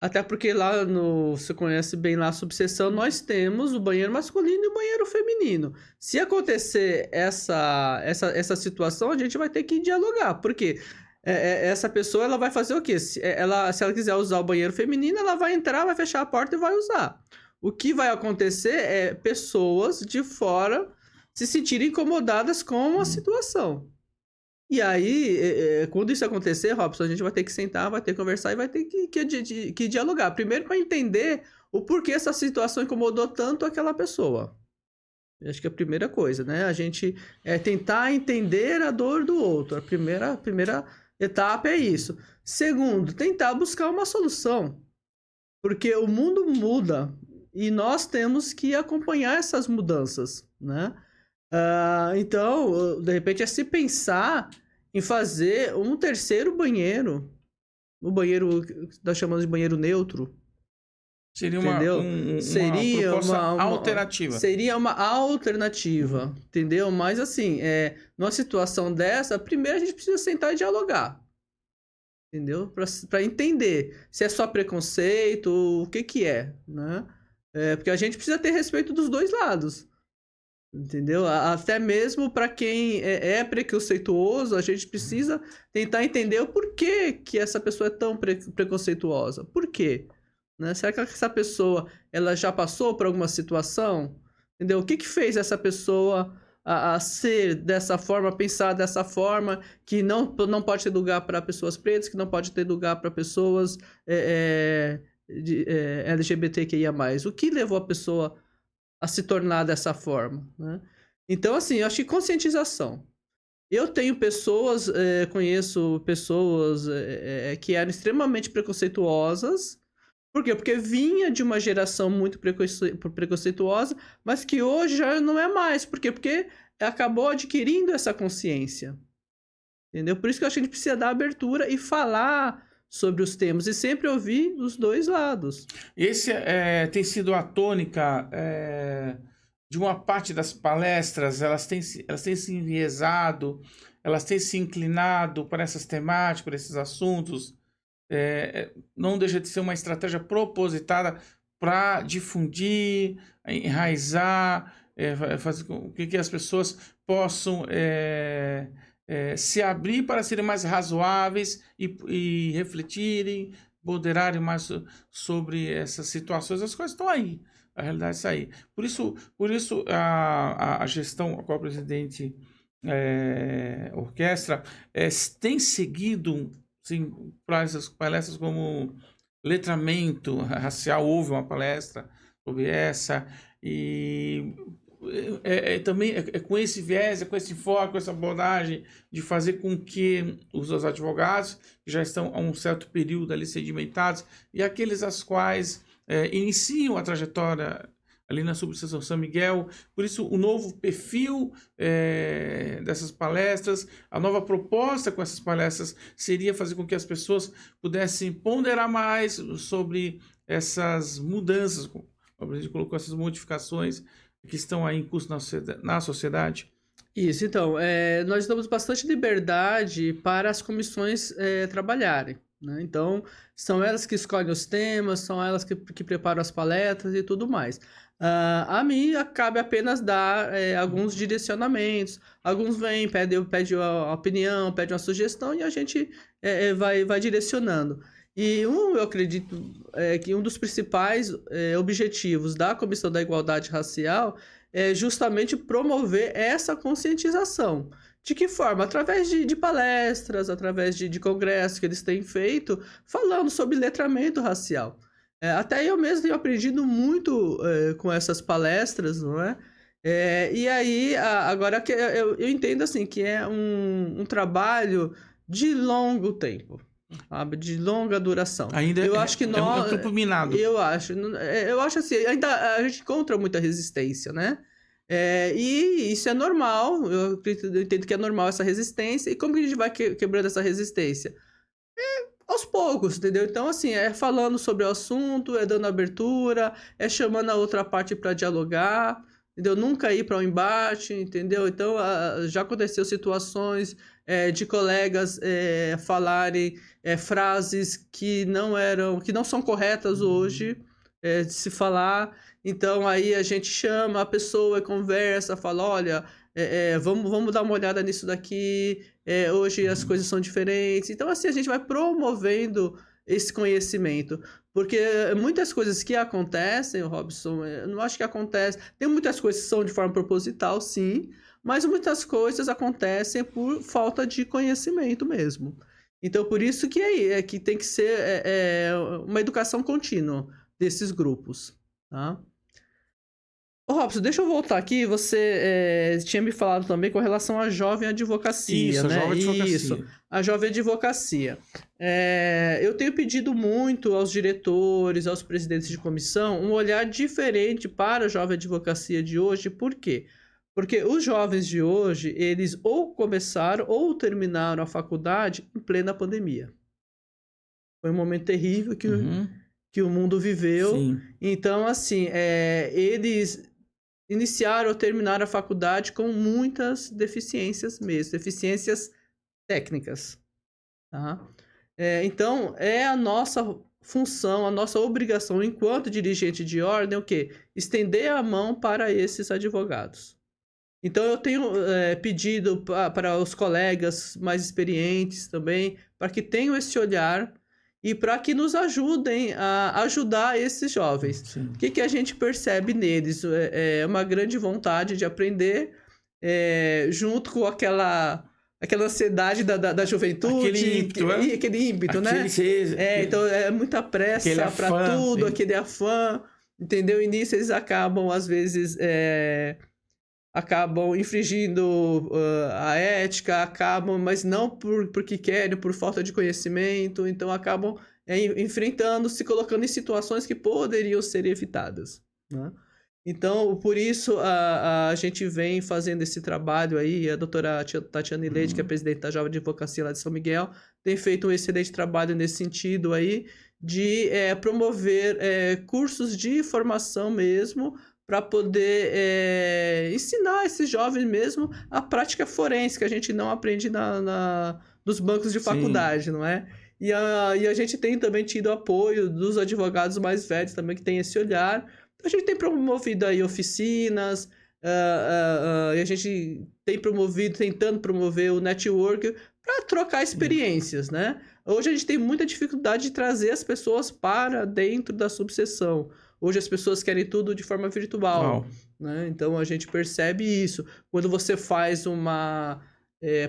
Até porque lá você conhece bem lá a subseção, nós temos o banheiro masculino e o banheiro feminino. Se acontecer essa situação, a gente vai ter que dialogar, porque essa pessoa ela vai fazer o quê? Se ela quiser usar o banheiro feminino, ela vai entrar, vai fechar a porta e vai usar. O que vai acontecer é pessoas de fora se sentirem incomodadas com a situação. E aí, quando isso acontecer, Robson, a gente vai ter que sentar, vai ter que conversar e vai ter que dialogar. Primeiro, para entender o porquê essa situação incomodou tanto aquela pessoa. Eu acho que é a primeira coisa, né? A gente tentar entender a dor do outro. A primeira etapa é isso. Segundo, tentar buscar uma solução. Porque o mundo muda e nós temos que acompanhar essas mudanças, né? Então, de repente, é se pensar em fazer um terceiro banheiro, o banheiro que nós chamamos de banheiro neutro. Seria entendeu? Uma proposta alternativa. Seria uma alternativa, entendeu? Mas assim, numa situação dessa, primeiro a gente precisa sentar e dialogar. Entendeu? Para entender se é só preconceito, o que é, né? Porque a gente precisa ter respeito dos dois lados. Entendeu? Até mesmo para quem é preconceituoso, a gente precisa tentar entender o porquê que essa pessoa é tão preconceituosa. Por quê? Né? Será que essa pessoa ela já passou por alguma situação? Entendeu? O que fez essa pessoa a ser dessa forma, pensar dessa forma, que não pode ter lugar para pessoas pretas, que não pode ter lugar para pessoas LGBTQIA+. O que levou a pessoa a se tornar dessa forma, né? Então, assim, eu acho que conscientização. Eu tenho pessoas, conheço pessoas que eram extremamente preconceituosas. Por quê? Porque vinha de uma geração muito preconceituosa, mas que hoje já não é mais. Por quê? Porque acabou adquirindo essa consciência. Entendeu? Por isso que eu acho que a gente precisa dar abertura e falar sobre os temas e sempre ouvir os dois lados. Esse tem sido a tônica de uma parte das palestras, elas têm se enviesado, elas têm se inclinado para essas temáticas, para esses assuntos. Não deixa de ser uma estratégia propositada para difundir, enraizar, fazer com que as pessoas possam se abrir para serem mais razoáveis e refletirem, ponderarem mais sobre essas situações. As coisas estão aí, a realidade está aí. Por isso a gestão a qual o presidente orquestra tem seguido palestras como letramento racial. Houve uma palestra sobre essa, e também com esse viés, com esse foco, com essa abordagem de fazer com que os advogados que já estão há um certo período ali sedimentados e aqueles as quais iniciam a trajetória ali na subseção São Miguel. Por isso, o novo perfil dessas palestras, a nova proposta com essas palestras seria fazer com que as pessoas pudessem ponderar mais sobre essas mudanças, como a gente colocou, essas modificações que estão aí em curso na sociedade. Isso, então, nós damos bastante liberdade para as comissões trabalharem, né? Então, são elas que escolhem os temas, são elas que preparam as palestras e tudo mais. A mim, cabe apenas dar alguns direcionamentos. Alguns vêm, pedem a opinião, pedem uma sugestão e a gente vai direcionando. E eu acredito que um dos principais objetivos da Comissão da Igualdade Racial é justamente promover essa conscientização De que forma? Através de palestras, através de congressos que eles têm feito, falando sobre letramento racial. Até eu mesmo tenho aprendido muito com essas palestras, não é? E aí, agora que eu entendo assim, que é um trabalho de longo tempo, sabe? De longa duração. Ainda eu acho que nós, é um campo minado. eu acho assim, ainda a gente encontra muita resistência, né? E isso é normal, eu entendo que é normal essa resistência. E como que a gente vai quebrando essa resistência? Aos poucos, entendeu? Então, assim, é falando sobre o assunto, é dando abertura, é chamando a outra parte para dialogar, entendeu? Nunca ir para um embate, entendeu? Então, já aconteceu situações de colegas falarem frases que não são corretas hoje de se falar. Então, aí a gente chama a pessoa, conversa, fala, olha, vamos dar uma olhada nisso daqui, hoje as coisas são diferentes. Então, assim, a gente vai promovendo esse conhecimento. Porque muitas coisas que acontecem, Robson, eu não acho que acontece. Tem muitas coisas que são de forma proposital, sim, mas muitas coisas acontecem por falta de conhecimento mesmo. Então, por isso que tem que ser uma educação contínua desses grupos, tá? Ô, Robson, deixa eu voltar aqui. Você tinha me falado também com relação à jovem advocacia, Isso, né? a jovem advocacia. Isso, a jovem advocacia. Eu tenho pedido muito aos diretores, aos presidentes de comissão, um olhar diferente para a jovem advocacia de hoje. Por quê? Porque os jovens de hoje, eles ou começaram ou terminaram a faculdade em plena pandemia. Foi um momento terrível que o mundo viveu. Sim. Então, assim, eles iniciaram ou terminaram a faculdade com muitas deficiências mesmo, deficiências técnicas, tá? Então, é a nossa função, a nossa obrigação enquanto dirigente de ordem, o quê? Estender a mão para esses advogados. Então, eu tenho pedido para os colegas mais experientes também, para que tenham esse olhar e para que nos ajudem a ajudar esses jovens. Sim. O que a gente percebe neles? É uma grande vontade de aprender, junto com aquela ansiedade da juventude. Aquele ímpeto, aquele ímpeto, né? Então, é muita pressa para tudo, aquele afã, entendeu? E nisso eles acabam, às vezes, acabam infringindo a ética, mas não porque querem, por falta de conhecimento, então acabam enfrentando, se colocando em situações que poderiam ser evitadas, né? Então, por isso, a gente vem fazendo esse trabalho aí, a doutora Tatiane Leite, que é presidente da Jovem Advocacia lá de São Miguel, tem feito um excelente trabalho nesse sentido aí, de promover cursos de formação mesmo, para poder ensinar esses jovens mesmo a prática forense, que a gente não aprende nos bancos de faculdade. Sim. Não é? E a gente tem também tido apoio dos advogados mais velhos também, que tem esse olhar. Então, a gente tem promovido aí oficinas, e a gente tem tentando promover o network para trocar experiências, né? Hoje a gente tem muita dificuldade de trazer as pessoas para dentro da subseção. Hoje as pessoas querem tudo de forma virtual, né? Então a gente percebe isso. Quando você faz uma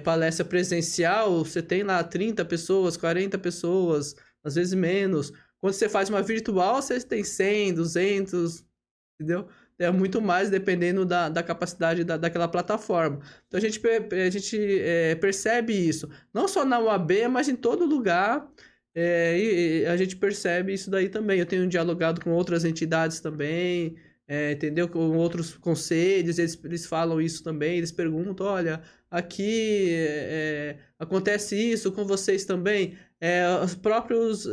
palestra presencial, você tem lá 30 pessoas, 40 pessoas, às vezes menos. Quando você faz uma virtual, você tem 100, 200, entendeu? É muito mais dependendo da capacidade daquela plataforma. Então a gente percebe isso, não só na UAB, mas em todo lugar. E a gente percebe isso daí também. Eu tenho dialogado com outras entidades também, entendeu? Com outros conselhos, eles falam isso também, eles perguntam, olha, aqui acontece isso com vocês também? Os próprios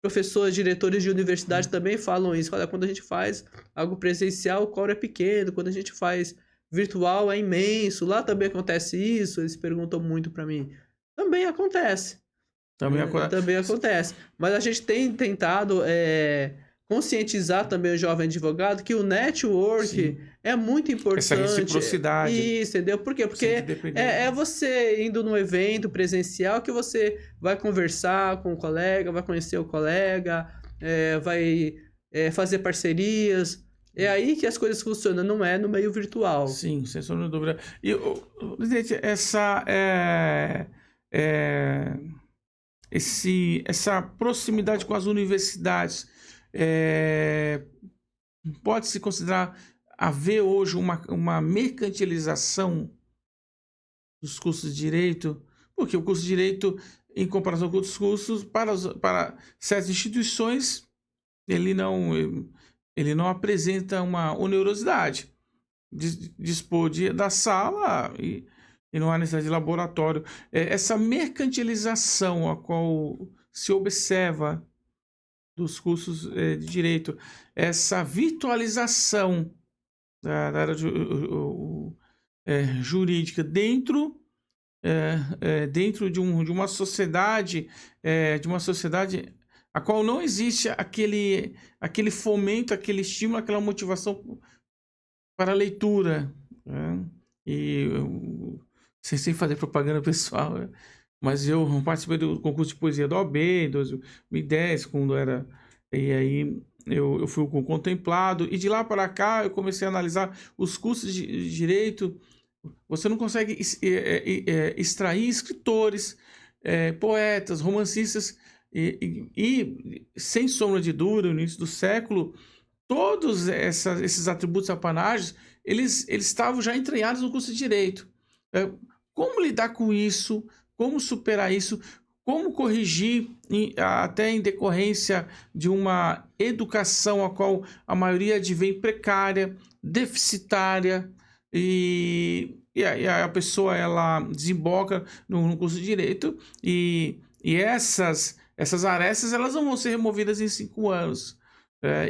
professores, diretores de universidade também falam isso. Olha, quando a gente faz algo presencial, o quórum é pequeno, quando a gente faz virtual é imenso, lá também acontece isso, eles perguntam muito para mim. Também acontece. Também acontece. Mas a gente tem tentado conscientizar também o jovem advogado que o network é muito importante. Essa reciprocidade. Isso, entendeu? Por quê? Porque é você indo num evento presencial que você vai conversar com o colega, vai conhecer o colega, vai fazer parcerias. É aí que as coisas funcionam, não é no meio virtual. Sim, sem sombra de dúvida. E, presidente, é, essa proximidade com as universidades é, pode-se considerar haver hoje uma mercantilização dos cursos de direito? Porque o curso de direito, em comparação com outros cursos, para certas instituições, ele não apresenta uma onerosidade. Dispor da sala e não há necessidade de laboratório. Essa mercantilização a qual se observa dos cursos de direito, essa virtualização da área jurídica dentro de uma sociedade, a qual não existe aquele fomento, aquele estímulo, aquela motivação para a leitura, né? E sem fazer propaganda pessoal, né? Mas eu participei do concurso de poesia da OAB em 2010, quando era. E aí eu fui contemplado, e de lá para cá eu comecei a analisar os cursos de direito. Você não consegue extrair escritores, poetas, romancistas, e sem sombra de dúvida, no início do século, todos esses atributos apanágios, eles estavam já entranhados no curso de direito. Como lidar com isso? Como superar isso? Como corrigir, até em decorrência de uma educação a qual a maioria advém precária, deficitária, e a pessoa ela desemboca no curso de direito, e essas arestas elas não vão ser removidas em 5 anos.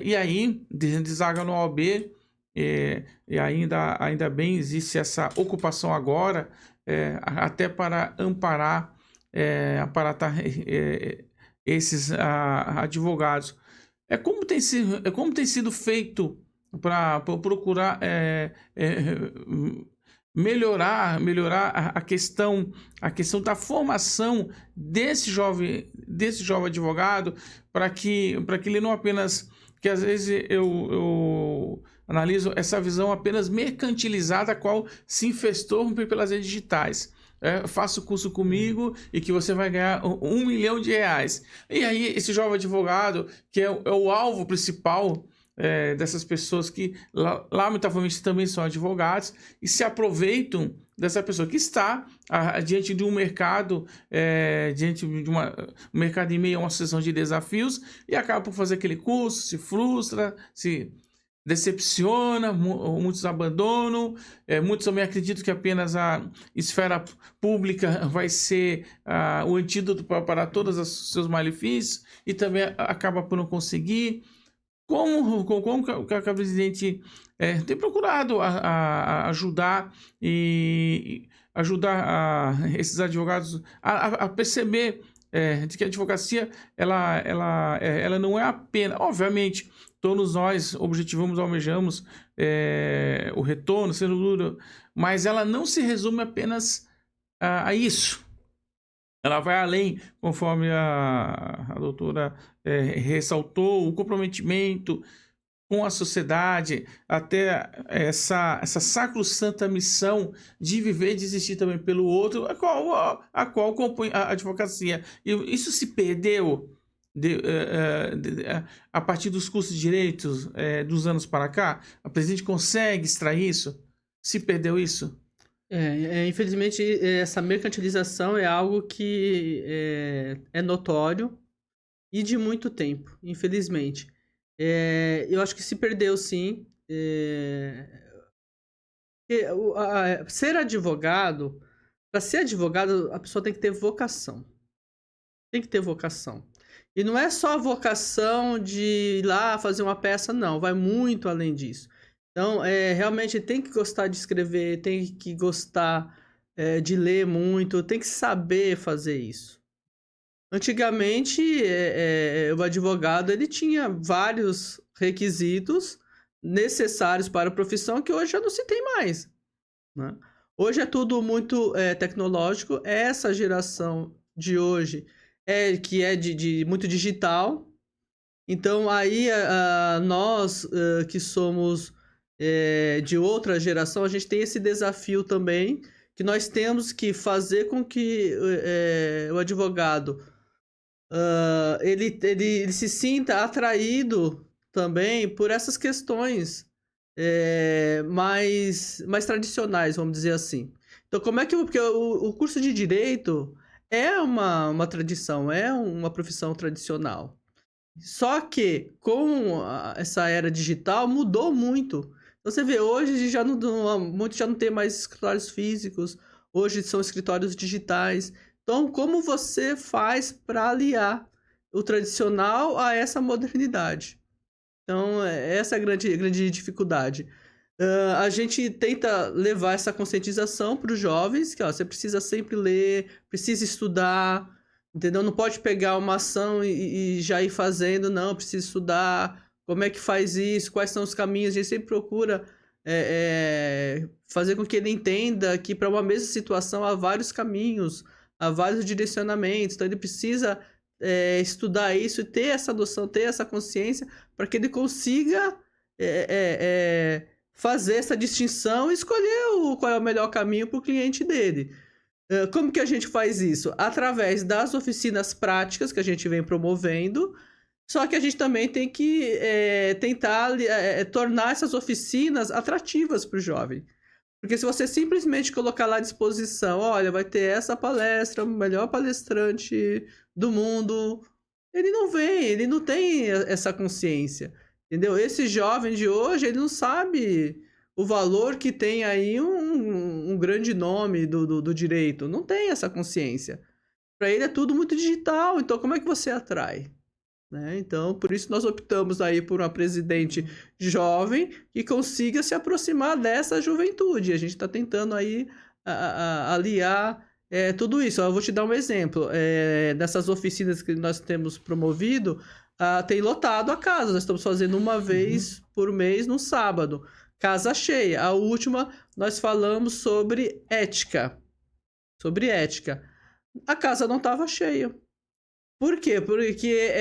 E aí desaga no OAB, e ainda bem existe essa ocupação agora, até para amparar esses advogados. Como tem sido feito para procurar melhorar a questão da formação desse jovem advogado, para que ele não apenas, que às vezes eu analiso essa visão apenas mercantilizada, a qual se infestou pelas redes digitais. Faça o curso comigo e que você vai ganhar R$1 milhão. E aí esse jovem advogado, que é o alvo principal dessas pessoas que lamentavelmente também são advogados, e se aproveitam dessa pessoa que está diante de um mercado, diante de um mercado em meio a uma sucessão de desafios, e acaba por fazer aquele curso, se frustra, se decepciona, muitos abandonam, muitos também acreditam que apenas a esfera pública vai ser o antídoto para todos os seus malefícios, e também acaba por não conseguir. Como que a presidente tem procurado ajudar esses advogados a perceber de que a advocacia ela não é apenas, obviamente, todos nós almejamos o retorno, sendo duro, mas ela não se resume apenas a isso. Ela vai além, conforme a doutora ressaltou, o comprometimento com a sociedade, até essa sacrossanta missão de viver e de existir também pelo outro, a qual compõe a advocacia. E isso se perdeu a partir dos cursos de direitos dos anos para cá. A presidente consegue extrair isso? Se perdeu isso? Infelizmente, essa mercantilização é algo que é notório e de muito tempo, infelizmente. Eu acho que se perdeu, sim. Ser advogado, para ser advogado, a pessoa tem que ter vocação. Tem que ter vocação. E não é só a vocação de ir lá fazer uma peça, não. Vai muito além disso. Então, realmente tem que gostar de escrever, tem que gostar de ler muito, tem que saber fazer isso. Antigamente, o advogado ele tinha vários requisitos necessários para a profissão que hoje já não se tem mais, né? Hoje é tudo muito tecnológico. Essa geração de hoje que é de muito digital. Então, aí, nós que somos de outra geração, a gente tem esse desafio também, que nós temos que fazer com que o advogado ele se sinta atraído também por essas questões mais tradicionais, vamos dizer assim. Então, como é que... Porque o curso de Direito é uma tradição, é uma profissão tradicional. Só que com essa era digital mudou muito. Então, você vê, hoje a gente muitos já não tem mais escritórios físicos, hoje são escritórios digitais. Então, como você faz para aliar o tradicional a essa modernidade? Então, essa é a grande dificuldade. A gente tenta levar essa conscientização para os jovens, que ó, você precisa sempre ler, precisa estudar, entendeu? Não pode pegar uma ação e já ir fazendo, não, precisa estudar, como é que faz isso, quais são os caminhos. A gente sempre procura fazer com que ele entenda que para uma mesma situação há vários caminhos, há vários direcionamentos, então ele precisa estudar isso e ter essa noção, ter essa consciência, para que ele consiga fazer essa distinção e escolher qual é o melhor caminho para o cliente dele. Como que a gente faz isso? Através das oficinas práticas que a gente vem promovendo, só que a gente também tem que tentar tornar essas oficinas atrativas para o jovem. Porque se você simplesmente colocar lá à disposição, olha, vai ter essa palestra, o melhor palestrante do mundo, ele não vem, ele não tem essa consciência, entendeu? Esse jovem de hoje, ele não sabe o valor que tem aí um grande nome do direito, não tem essa consciência. Para ele é tudo muito digital, então como é que você atrai? Né? Então, por isso nós optamos aí por uma presidente jovem que consiga se aproximar dessa juventude. A gente está tentando aí aliar tudo isso. Eu vou te dar um exemplo. Nessas oficinas que nós temos promovido, tem lotado a casa. Nós estamos fazendo uma vez por mês no sábado. Casa cheia. A última, nós falamos sobre ética. Sobre ética. A casa não estava cheia. Por quê? Porque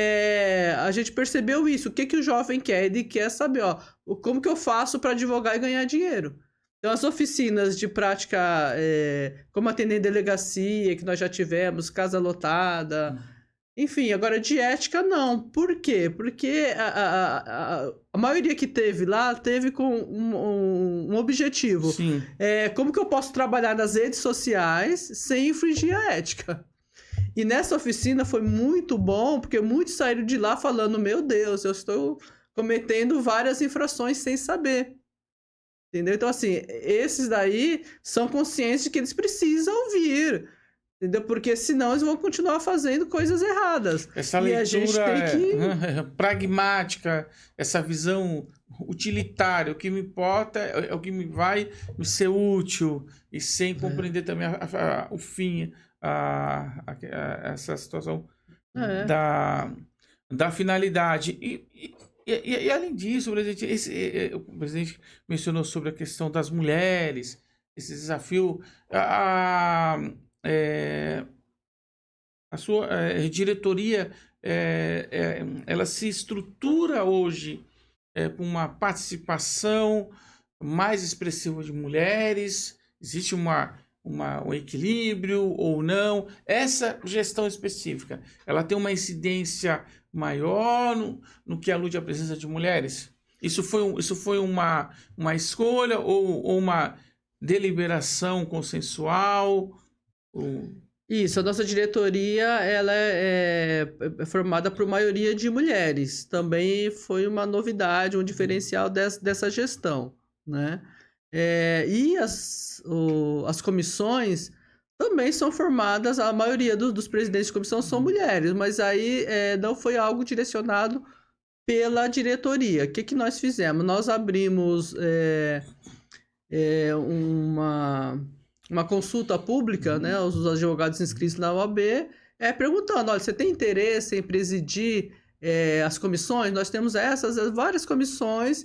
a gente percebeu isso. O que o jovem quer? Ele quer saber, ó, como que eu faço para advogar e ganhar dinheiro. Então, as oficinas de prática, como atender em delegacia, que nós já tivemos, casa lotada, enfim, agora de ética, não. Por quê? Porque a maioria que teve lá, teve com um objetivo. Sim. Como que eu posso trabalhar nas redes sociais sem infringir a ética? E nessa oficina foi muito bom, porque muitos saíram de lá falando, meu Deus, eu estou cometendo várias infrações sem saber. Entendeu? Então, assim, esses daí são conscientes de que eles precisam vir. Entendeu? Porque senão eles vão continuar fazendo coisas erradas. Essa e a gente leitura tem que... pragmática, essa visão utilitária, o que me importa é o que me vai ser útil, e sem compreender também o fim, essa situação da finalidade. E além disso, o presidente mencionou sobre a questão das mulheres, esse desafio, a sua diretoria, ela se estrutura hoje com uma participação mais expressiva de mulheres. Existe um equilíbrio ou não? Essa gestão específica, ela tem uma incidência maior no que alude à presença de mulheres? Isso foi uma escolha ou uma deliberação consensual? Isso, a nossa diretoria ela é formada por maioria de mulheres. Também foi uma novidade, um diferencial dessa gestão, né? E as comissões também são formadas, a maioria dos presidentes de comissão são mulheres, mas aí não foi algo direcionado pela diretoria. O que nós fizemos? Nós abrimos uma consulta pública, né, aos advogados inscritos na OAB, perguntando, olha, você tem interesse em presidir as comissões? Nós temos várias comissões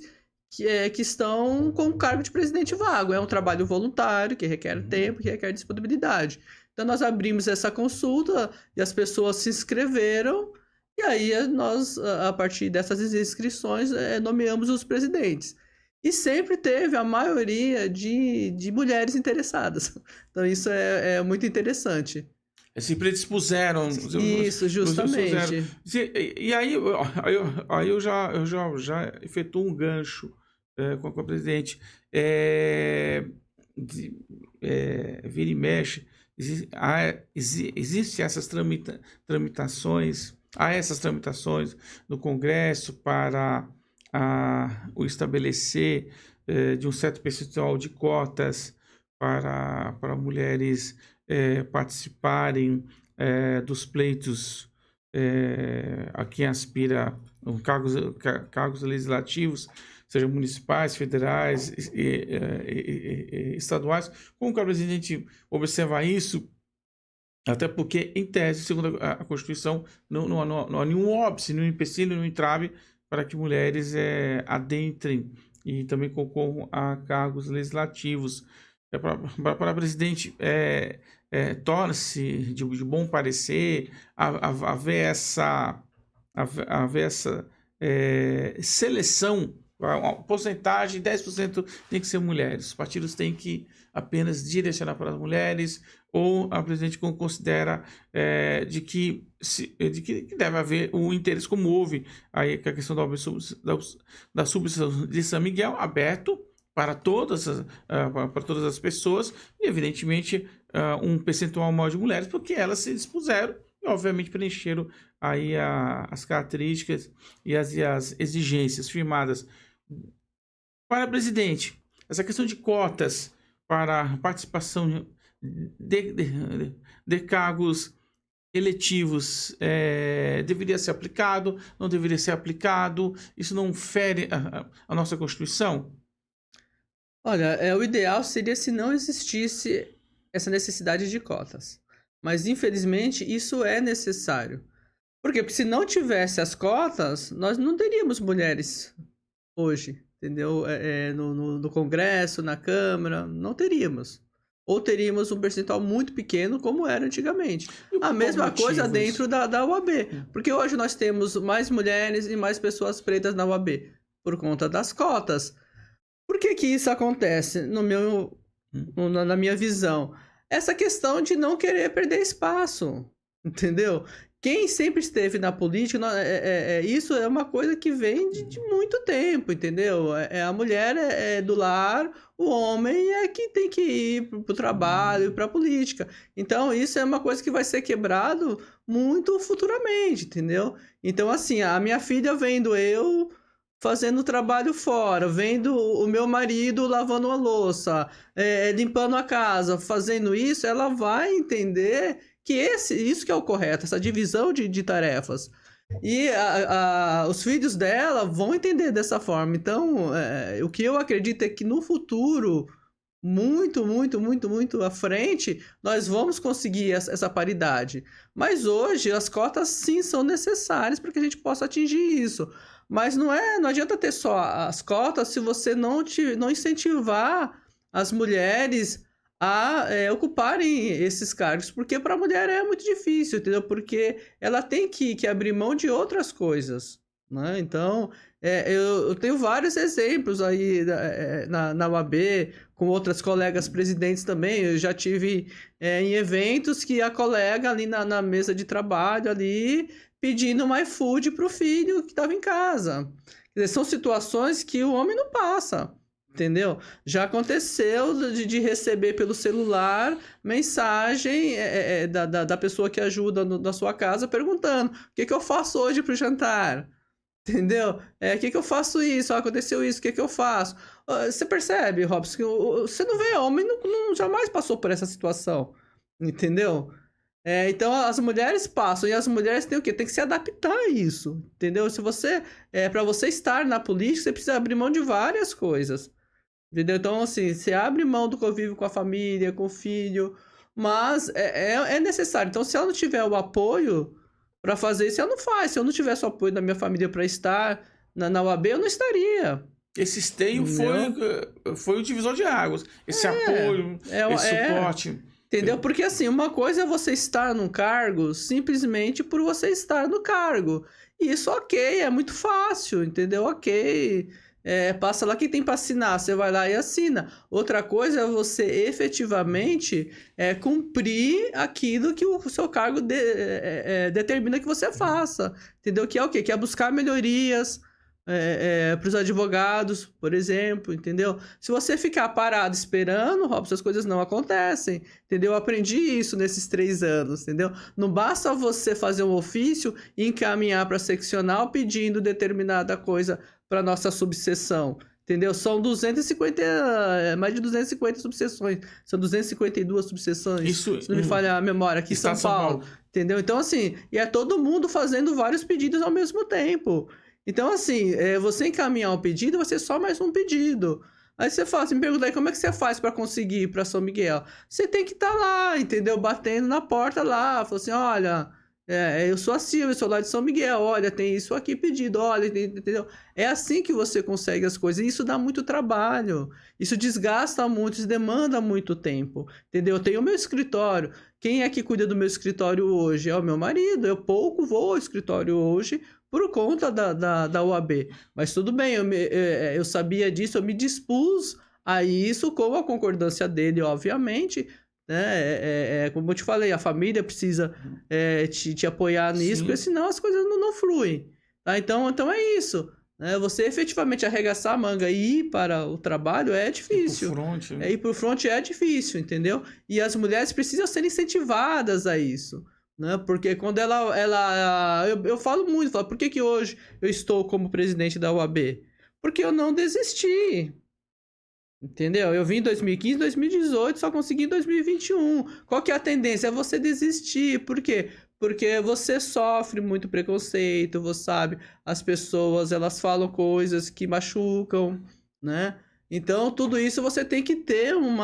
que estão com o cargo de presidente vago. É um trabalho voluntário, que requer tempo, que requer disponibilidade. Então, nós abrimos essa consulta e as pessoas se inscreveram E aí nós, a partir dessas inscrições, nomeamos os presidentes. E sempre teve a maioria de mulheres interessadas. Então isso é muito interessante. Se predispuseram, Isso, fizeram. justamente. E aí eu já efetuo um gancho com a presidente. Vira e mexe, existe essas tramitações, há essas tramitações no Congresso para o estabelecer de um certo percentual de cotas para mulheres participarem dos pleitos a quem aspira a cargos legislativos, sejam municipais, federais, estaduais. Como que a presidente observa isso? Até porque, em tese, segundo a Constituição, não há nenhum óbice, nenhum empecilho, nenhum entrave para que mulheres adentrem e também concorram a cargos legislativos. Para a presidente, torna-se de bom parecer haver essa seleção, uma porcentagem, 10% tem que ser mulheres. Os partidos têm que apenas direcionar para as mulheres, ou a presidente considera de que deve haver um interesse, como houve aí a questão da subseção de São Miguel, aberto para todas as pessoas, e evidentemente um percentual maior de mulheres, porque elas se dispuseram e obviamente preencheram aí as características e as exigências firmadas. Para a presidente, essa questão de cotas para a participação de cargos eletivos deveria ser aplicado, não deveria ser aplicado? Isso não fere a nossa Constituição? Olha, o ideal seria se não existisse essa necessidade de cotas. Mas, infelizmente, isso é necessário. Por quê? Porque se não tivesse as cotas, nós não teríamos mulheres hoje, entendeu? No Congresso, na Câmara, não teríamos. Ou teríamos um percentual muito pequeno, como era antigamente. A mesma coisa dentro da UAB. Porque hoje nós temos mais mulheres e mais pessoas pretas na UAB, por conta das cotas. Por que isso acontece, na minha visão? Essa questão de não querer perder espaço, entendeu? Quem sempre esteve na política, isso é uma coisa que vem de muito tempo, entendeu? A mulher do lar, o homem é que tem que ir para o trabalho, para a política. Então, isso é uma coisa que vai ser quebrado muito futuramente, entendeu? Então, assim, a minha filha vendo eu fazendo trabalho fora, vendo o meu marido lavando a louça, limpando a casa, fazendo isso, ela vai entender que isso que é o correto, essa divisão de tarefas. E os filhos dela vão entender dessa forma. Então, o que eu acredito é que no futuro, muito, muito, muito, muito à frente, nós vamos conseguir essa paridade. Mas hoje, as cotas sim são necessárias para que a gente possa atingir isso. Mas não adianta ter só as cotas se você não incentivar as mulheres a ocuparem esses cargos, porque para a mulher é muito difícil, entendeu? Porque ela tem que abrir mão de outras coisas, né? Então, eu tenho vários exemplos aí na UAB, com outras colegas presidentes também. Eu já tive em eventos que a colega ali na mesa de trabalho ali pedindo um iFood para o filho que estava em casa. Quer dizer, são situações que o homem não passa, entendeu? Já aconteceu de receber pelo celular mensagem da pessoa que ajuda na sua casa perguntando: o que eu faço hoje para o jantar? Entendeu? O que eu faço isso? Aconteceu isso, o que eu faço? Você percebe, Robson, que você não vê, homem não jamais passou por essa situação, entendeu? Então as mulheres passam, e as mulheres têm o quê? Tem que se adaptar a isso, entendeu? Se você, para você estar na política, você precisa abrir mão de várias coisas, entendeu? Então, assim, você abre mão do convívio com a família, com o filho, mas é necessário. Então, se ela não tiver o apoio para fazer isso, ela não faz. Se eu não tivesse o apoio da minha família para estar na UAB, eu não estaria. Esse esteio foi o divisor de águas. Esse apoio, esse suporte. Entendeu? Porque assim, uma coisa é você estar num cargo simplesmente por você estar no cargo. E isso, ok, é muito fácil, entendeu? Ok. Passa lá quem tem para assinar, você vai lá e assina. Outra coisa é você efetivamente cumprir aquilo que o seu cargo determina que você faça. Entendeu? Que é o quê? Que é buscar melhorias para os advogados, por exemplo, entendeu? Se você ficar parado esperando, Robson, as coisas não acontecem, entendeu? Eu aprendi isso nesses 3 anos, entendeu? Não basta você fazer um ofício e encaminhar para a seccional pedindo determinada coisa para nossa subseção, entendeu? São 250, mais de 250 subseções, são 252 subseções, Isso se não me falha a memória, aqui em São Paulo, entendeu? Então, assim, e é todo mundo fazendo vários pedidos ao mesmo tempo. Então, assim, você encaminhar um pedido, vai ser só mais um pedido. Aí você fala, assim, me pergunta aí, como é que você faz para conseguir ir para São Miguel? Você tem que estar lá, entendeu? Batendo na porta lá, falou assim, olha, eu sou a Silvia, sou lá de São Miguel, olha, tem isso aqui pedido, olha, entendeu? É assim que você consegue as coisas, e isso dá muito trabalho, isso desgasta muito, isso demanda muito tempo, entendeu? Eu tenho o meu escritório, quem é que cuida do meu escritório hoje? É o meu marido, eu pouco vou ao escritório hoje, por conta da UAB. Mas tudo bem, eu sabia disso, eu me dispus a isso com a concordância dele, obviamente, né? Como eu te falei, a família precisa te apoiar nisso, porque senão as coisas não fluem. Tá? Então é isso. Né? Você efetivamente arregaçar a manga e ir para o trabalho é difícil. Ir para o front é difícil, entendeu? E as mulheres precisam ser incentivadas a isso. Né? Porque quando eu falo muito, por que hoje eu estou como presidente da UAB? Porque eu não desisti, entendeu? Eu vim em 2015, 2018, só consegui em 2021. Qual que é a tendência? É você desistir, por quê? Porque você sofre muito preconceito, você sabe, as pessoas, elas falam coisas que machucam, né? Então, tudo isso você tem que ter um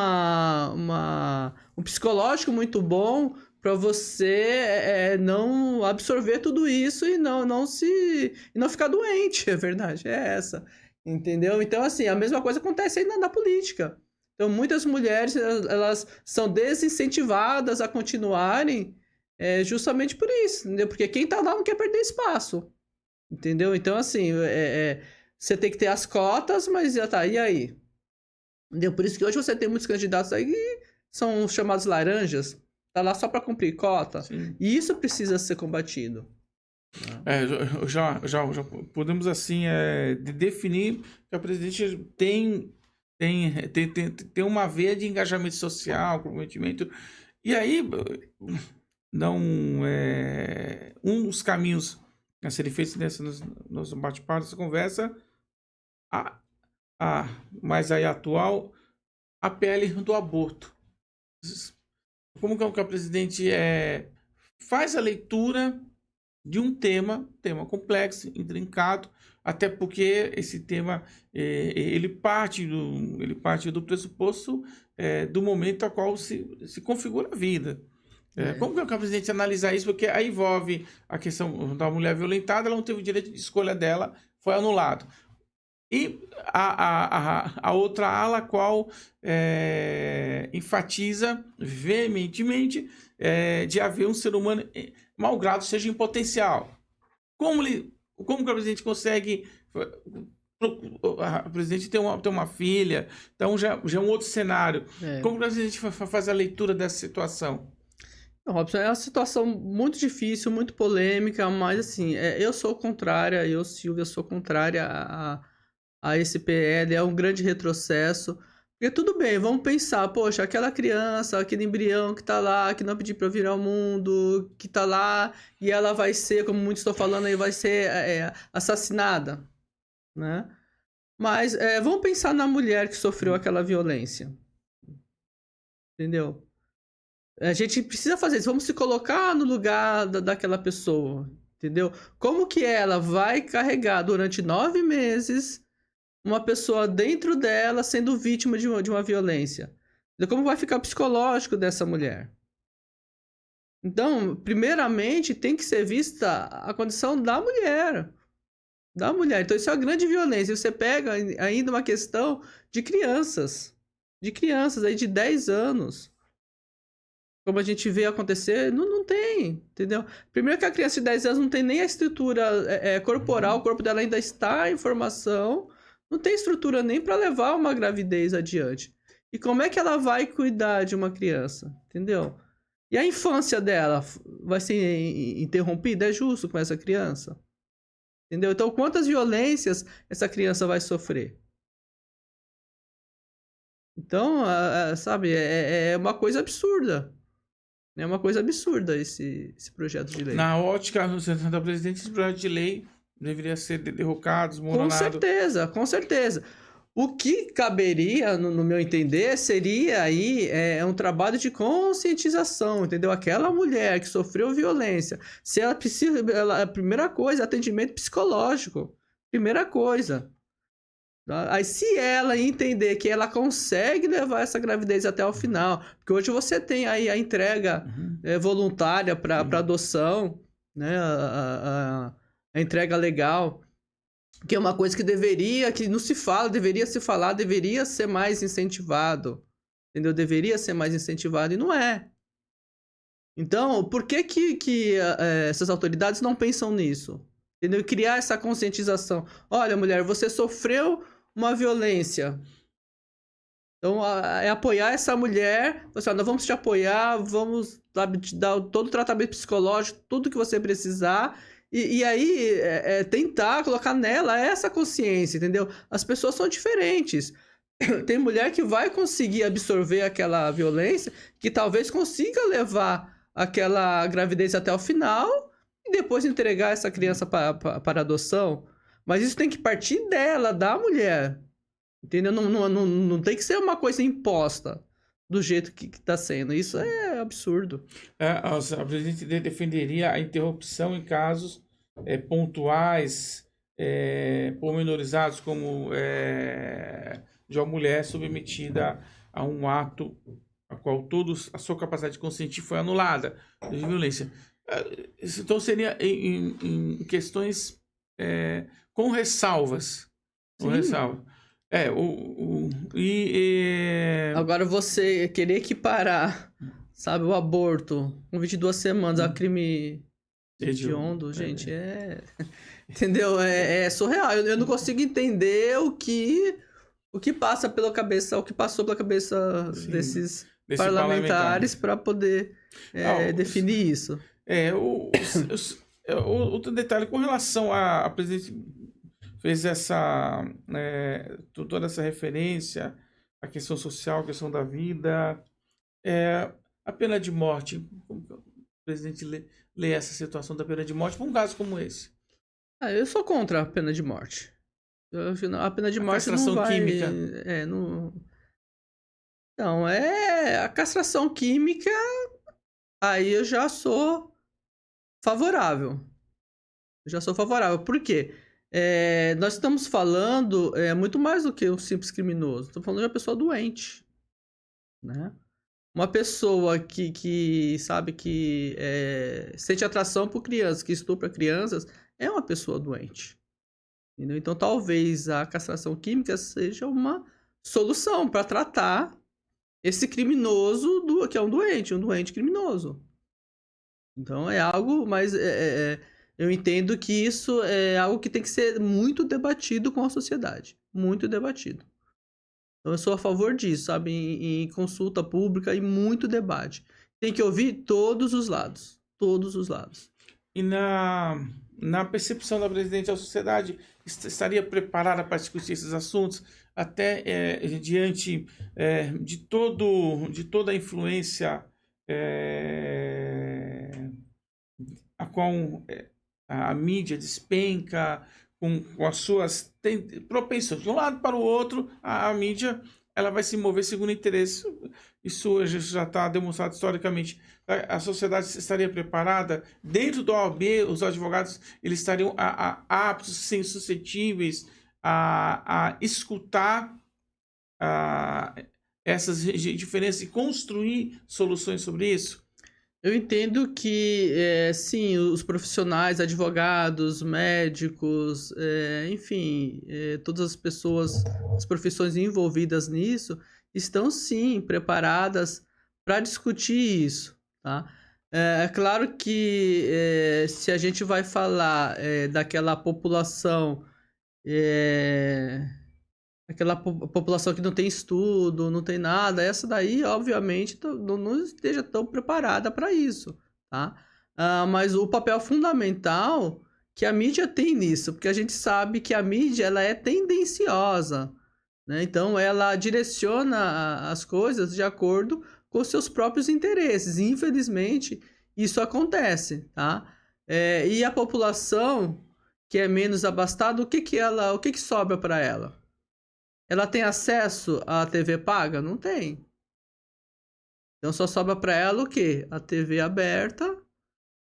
psicológico muito bom para você não absorver tudo isso e não ficar doente, a verdade é essa, entendeu? Então, assim, a mesma coisa acontece aí na política. Então, muitas mulheres, elas são desincentivadas a continuarem justamente por isso, entendeu? Porque quem tá lá não quer perder espaço, entendeu? Então, assim, você tem que ter as cotas, mas já tá, e aí? Entendeu? Por isso que hoje você tem muitos candidatos aí que são chamados laranjas, tá lá só para cumprir cota. Sim. E isso precisa ser combatido. Já podemos assim definir que a presidente tem uma veia de engajamento social, comprometimento. E aí, um dos caminhos a serem feitos nos bate-papo, nessa conversa, mais aí atual, a PL do aborto. Como que a presidente faz a leitura de um tema complexo, intrincado, até porque esse tema ele parte do pressuposto do momento a qual se configura a vida. Como que a presidente analisa isso? Porque aí envolve a questão da mulher violentada, ela não teve o direito de escolha dela, foi anulado. E a outra ala, qual enfatiza veementemente de haver um ser humano, malgrado seja em potencial. Como que o presidente consegue... A presidente tem uma filha, então já é um outro cenário. Como o presidente faz a leitura dessa situação? Robson, é uma situação muito difícil, muito polêmica, mas assim, Silvia, sou contrária a esse PL, é um grande retrocesso. Porque tudo bem, vamos pensar, poxa, aquela criança, aquele embrião que tá lá, que não pediu para virar o mundo, que tá lá, e ela vai ser, como muitos estão falando aí, vai ser assassinada, né? Mas vamos pensar na mulher que sofreu aquela violência. Entendeu? A gente precisa fazer isso, vamos se colocar no lugar daquela pessoa, entendeu? Como que ela vai carregar durante 9 meses uma pessoa dentro dela sendo vítima de uma violência? Como vai ficar o psicológico dessa mulher? Então, primeiramente, tem que ser vista a condição da mulher. Da mulher. Então, isso é uma grande violência. Você pega ainda uma questão de crianças. De crianças aí de 10 anos. como a gente vê acontecer, não tem, entendeu? Primeiro que a criança de 10 anos não tem nem a estrutura corporal, o corpo dela ainda está em formação, não tem estrutura nem para levar uma gravidez adiante. E como é que ela vai cuidar de uma criança, entendeu? E a infância dela vai ser interrompida? É justo com essa criança? Entendeu? Então, quantas violências essa criança vai sofrer? Então, sabe, é uma coisa absurda. É uma coisa absurda esse projeto de lei. Na ótica da presidente, esse projeto de lei deveria ser derrocado, Com desmoronado. certeza, com certeza. O que caberia, no meu entender, seria aí um trabalho de conscientização, entendeu? Aquela mulher que sofreu violência, se ela precisa, a primeira coisa, atendimento psicológico, primeira coisa. Tá? Aí, se ela entender que ela consegue levar essa gravidez até o final, porque hoje você tem aí a entrega voluntária para adoção, né? A entrega legal, que é uma coisa que não se fala, deveria se falar, deveria ser mais incentivado, entendeu? Deveria ser mais incentivado e não é. Então, por que essas autoridades não pensam nisso? Entendeu? Criar essa conscientização. Olha, mulher, você sofreu uma violência. Então, é apoiar essa mulher. Assim, nós vamos te apoiar, vamos, sabe, te dar todo o tratamento psicológico, tudo que você precisar. E aí, tentar colocar nela essa consciência, entendeu? As pessoas são diferentes. Tem mulher que vai conseguir absorver aquela violência, que talvez consiga levar aquela gravidez até o final e depois entregar essa criança para adoção. Mas isso tem que partir dela, da mulher. Entendeu? Não tem que ser uma coisa imposta do jeito que está sendo. Isso é absurdo. A presidente defenderia a interrupção em casos pontuais, pormenorizados, como de uma mulher submetida a um ato a qual a sua capacidade de consentir foi anulada de violência. Então seria em questões com ressalvas. Com ressalvas. Agora você querer equiparar, sabe, o aborto com 22 semanas a crime hediondo, gente, entendeu? É surreal. Eu não consigo entender o que passa pela cabeça, o que passou pela cabeça desses parlamentares para poder definir isso. Outro detalhe, com relação a presidente fez toda essa referência à questão social, à questão da vida, a pena de morte. Como o presidente lê essa situação da pena de morte para um caso como esse? Eu sou contra a pena de morte. A pena de morte castração não vai... química. Não, a castração química, aí eu já sou favorável. Por quê? Nós estamos falando muito mais do que um simples criminoso. Estamos falando de uma pessoa doente, né? Uma pessoa que sabe que sente atração por crianças, que estupra crianças, é uma pessoa doente. Entendeu? Então, talvez a castração química seja uma solução para tratar esse criminoso que é um doente criminoso. Então, é algo, mas eu entendo que isso é algo que tem que ser muito debatido com a sociedade. Muito debatido. Então, eu sou a favor disso, sabe? Em consulta pública e muito debate. Tem que ouvir todos os lados. Todos os lados. E na percepção da presidente, a sociedade estaria preparada para discutir esses assuntos, até diante de toda a influência a qual a mídia despenca, com as suas propensões. De um lado para o outro, a mídia ela vai se mover segundo interesse. Isso já está demonstrado historicamente. A sociedade estaria preparada? Dentro do OAB, os advogados eles estariam aptos, sim, suscetíveis a escutar essas diferenças e construir soluções sobre isso? Eu entendo que, sim, os profissionais, advogados, médicos, enfim, todas as pessoas, as profissões envolvidas nisso, estão sim preparadas para discutir isso, tá? É claro que se a gente vai falar daquela população, é, aquela população que não tem estudo, não tem nada, essa daí, obviamente, não esteja tão preparada para isso, tá? Mas o papel fundamental que a mídia tem nisso, porque a gente sabe que a mídia ela é tendenciosa, né? Então, ela direciona as coisas de acordo com seus próprios interesses. E, infelizmente, isso acontece, tá? E a população que é menos abastada, o que que sobra para ela? Ela tem acesso à TV paga? Não tem. Então só sobra para ela o quê? A TV aberta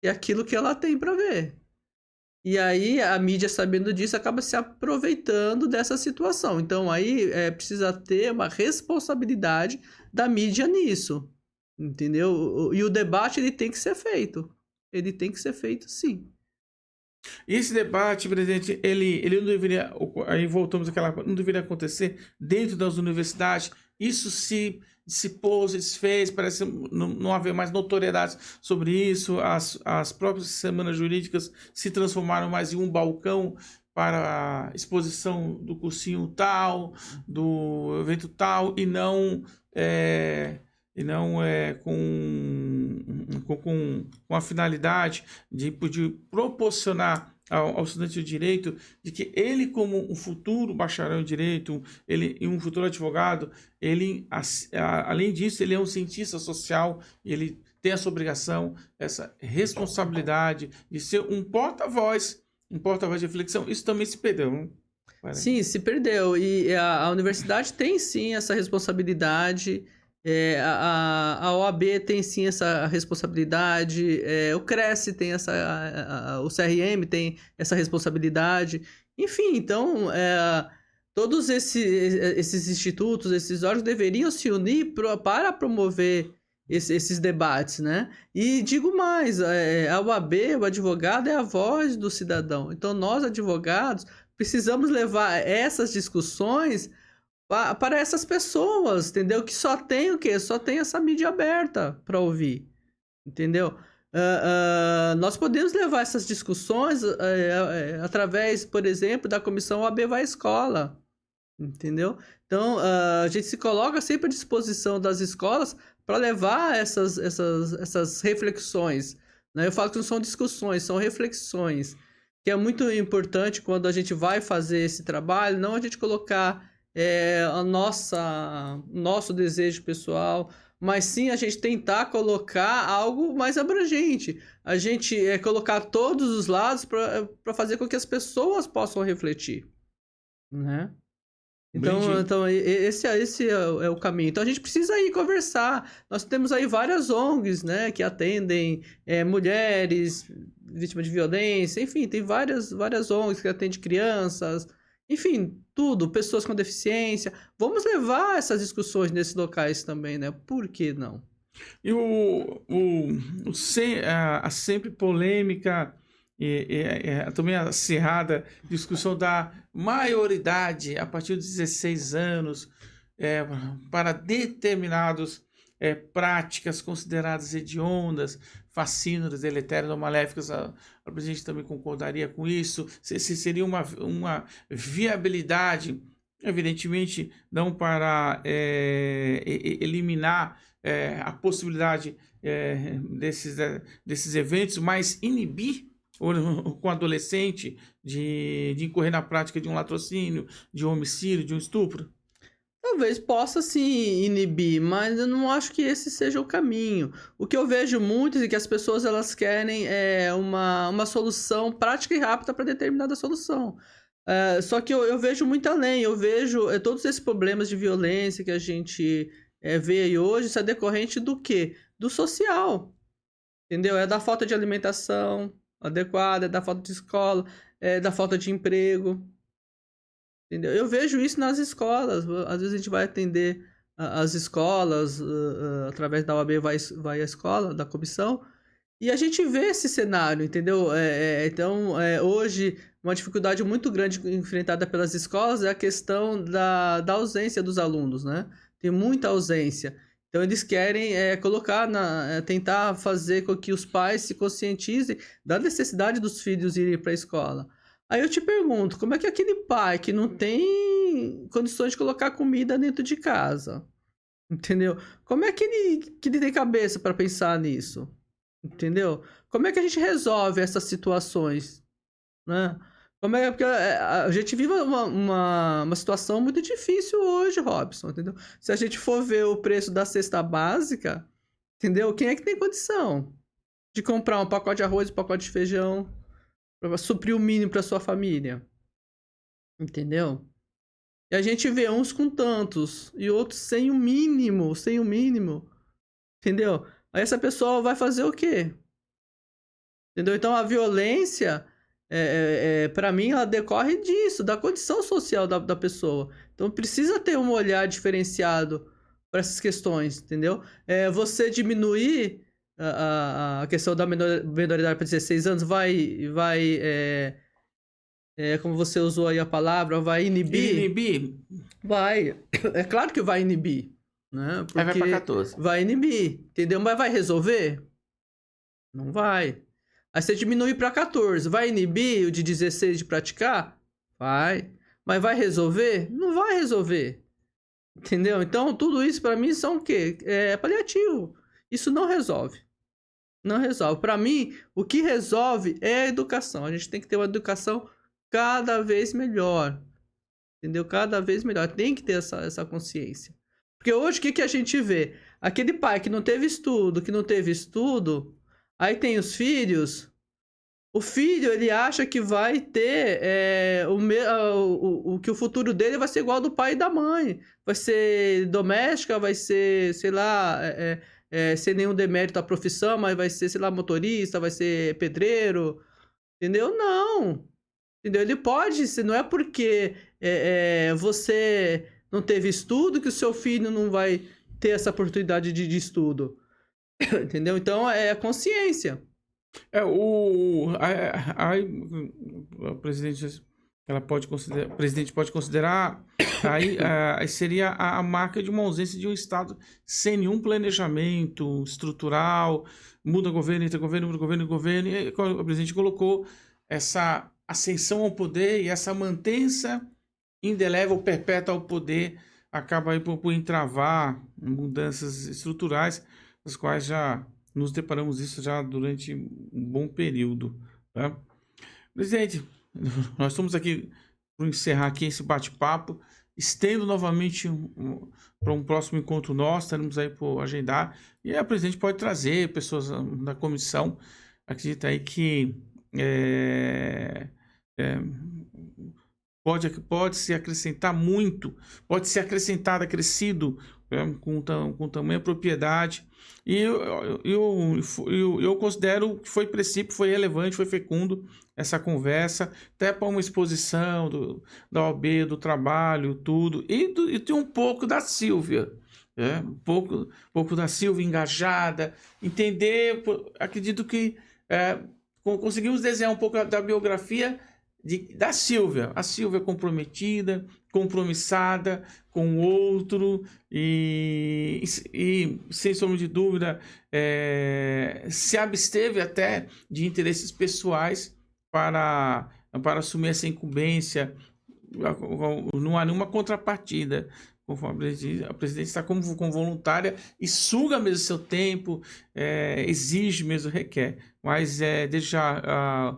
e aquilo que ela tem para ver. E aí a mídia, sabendo disso, acaba se aproveitando dessa situação. Então aí precisa ter uma responsabilidade da mídia nisso, entendeu? E o debate ele tem que ser feito. Ele tem que ser feito, sim. E esse debate, presidente, ele não deveria, aí voltamos àquela, não deveria acontecer dentro das universidades. Isso se dissipou, se desfez, parece não haver mais notoriedade sobre isso. As próprias semanas jurídicas se transformaram mais em um balcão para a exposição do cursinho tal, do evento tal, e não com a finalidade de proporcionar ao estudante de direito de que ele, como um futuro bacharel em direito, e um futuro advogado, ele, além disso, ele é um cientista social, ele tem essa obrigação, essa responsabilidade de ser um porta-voz de reflexão. Isso também se perdeu, não? Sim, se perdeu. E a universidade tem sim essa responsabilidade. A OAB tem sim essa responsabilidade. O Cresce tem o CRM tem essa responsabilidade. Enfim, então todos esses institutos, esses órgãos deveriam se unir para promover esses debates, né? E digo mais, a OAB, o advogado, é a voz do cidadão. Então nós, advogados, precisamos levar essas discussões para essas pessoas, entendeu? Que só tem o quê? Só tem essa mídia aberta para ouvir, entendeu? Nós podemos levar essas discussões através, por exemplo, da comissão OAB Vai à Escola, entendeu? Então, a gente se coloca sempre à disposição das escolas para levar essas reflexões, né? Eu falo que não são discussões, são reflexões, que é muito importante quando a gente vai fazer esse trabalho, não a gente colocar nosso desejo pessoal, mas sim a gente tentar colocar algo mais abrangente, a gente colocar todos os lados para fazer com que as pessoas possam refletir, né? Então esse é o caminho. Então a gente precisa ir conversar. Nós temos aí várias ONGs, né, que atendem mulheres vítimas de violência, enfim, tem várias ONGs que atendem crianças, enfim, tudo, pessoas com deficiência. Vamos levar essas discussões nesses locais também, né? Por que não? E a sempre polêmica e também a acirrada discussão da maioridade a partir dos 16 anos para determinadas práticas consideradas hediondas, fascínoras, deletérias ou maléficas. A presidente também concordaria com isso? Se seria uma viabilidade, evidentemente, não para eliminar a possibilidade desses eventos, mas inibir com adolescente de incorrer na prática de um latrocínio, de um homicídio, de um estupro? Talvez possa sim inibir, mas eu não acho que esse seja o caminho. O que eu vejo muito é que as pessoas elas querem uma solução prática e rápida para determinada solução. Só que eu vejo muito além, eu vejo todos esses problemas de violência que a gente vê aí hoje, isso é decorrente do quê? Do social, entendeu? É da falta de alimentação adequada, é da falta de escola, é da falta de emprego, entendeu? Eu vejo isso nas escolas. Às vezes a gente vai atender as escolas através da OAB vai à escola, da comissão, e a gente vê esse cenário, entendeu? Então, hoje, uma dificuldade muito grande enfrentada pelas escolas é a questão da ausência dos alunos, né? Tem muita ausência. Então eles querem colocar tentar fazer com que os pais se conscientizem da necessidade dos filhos irem para a escola. Aí eu te pergunto, como é que aquele pai que não tem condições de colocar comida dentro de casa, entendeu? Como é que ele tem cabeça para pensar nisso? Entendeu? Como é que a gente resolve essas situações, né? Como é porque a gente vive uma situação muito difícil hoje, Robson, entendeu? Se a gente for ver o preço da cesta básica, entendeu? Quem é que tem condição de comprar um pacote de arroz, um pacote de feijão para suprir o mínimo para sua família? Entendeu? E a gente vê uns com tantos e outros sem o mínimo, entendeu? Aí essa pessoa vai fazer o quê? Entendeu? Então a violência, para mim, ela decorre disso, da condição social da pessoa. Então precisa ter um olhar diferenciado para essas questões, entendeu? Você diminuir a questão da menoridade para 16 anos como você usou aí a palavra, vai inibir? Inibir? Vai. É claro que vai inibir, né? Aí vai Porque pra 14. vai inibir, entendeu? Mas vai resolver? Não vai. Aí você diminui para 14, vai inibir o de 16 de praticar? Vai. Mas vai resolver? Não vai resolver. Entendeu? Então, tudo isso para mim são o quê? É paliativo. Isso não resolve. Não resolve. Para mim, o que resolve é a educação. A gente tem que ter uma educação cada vez melhor. Entendeu? Cada vez melhor. Tem que ter essa consciência. Porque hoje, o que a gente vê? Aquele pai que não teve estudo, aí tem os filhos. O filho, ele acha que vai ter que o futuro dele vai ser igual ao do pai e da mãe. Vai ser doméstica, vai ser, sei lá, sem nenhum demérito à profissão, mas vai ser, sei lá, motorista, vai ser pedreiro. Entendeu? Não. Entendeu? Ele pode, se não é porque você não teve estudo que o seu filho não vai ter essa oportunidade de estudo. Entendeu? Então, é a consciência. A presidente, o presidente pode considerar aí seria a marca de uma ausência de um Estado sem nenhum planejamento estrutural, muda governo, entra governo, muda governo, governo, e o presidente colocou essa ascensão ao poder e essa mantença indelével, perpétua ao poder, acaba aí por entravar mudanças estruturais, as quais já nos deparamos isso já durante um bom período, tá? Presidente, nós estamos aqui para encerrar aqui esse bate-papo, estendo novamente para um próximo encontro nosso, estaremos aí por agendar, e a presidente pode trazer pessoas da comissão, acredita aí que pode se acrescentar muito, pode ser acrescentado, acrescido com tamanha propriedade, e eu considero que foi princípio, foi relevante, foi fecundo essa conversa, até para uma exposição da OAB, do trabalho, tudo, e tem um pouco da Sílvia, um pouco da Sílvia engajada, entender, acredito que conseguimos desenhar um pouco da biografia da Sílvia, a Sílvia comprometida, compromissada com o outro e sem sombra de dúvida, se absteve até de interesses pessoais para assumir essa incumbência, não há nenhuma contrapartida. Conforme a presidente está como voluntária e suga mesmo seu tempo, exige mesmo, requer. Mas desde já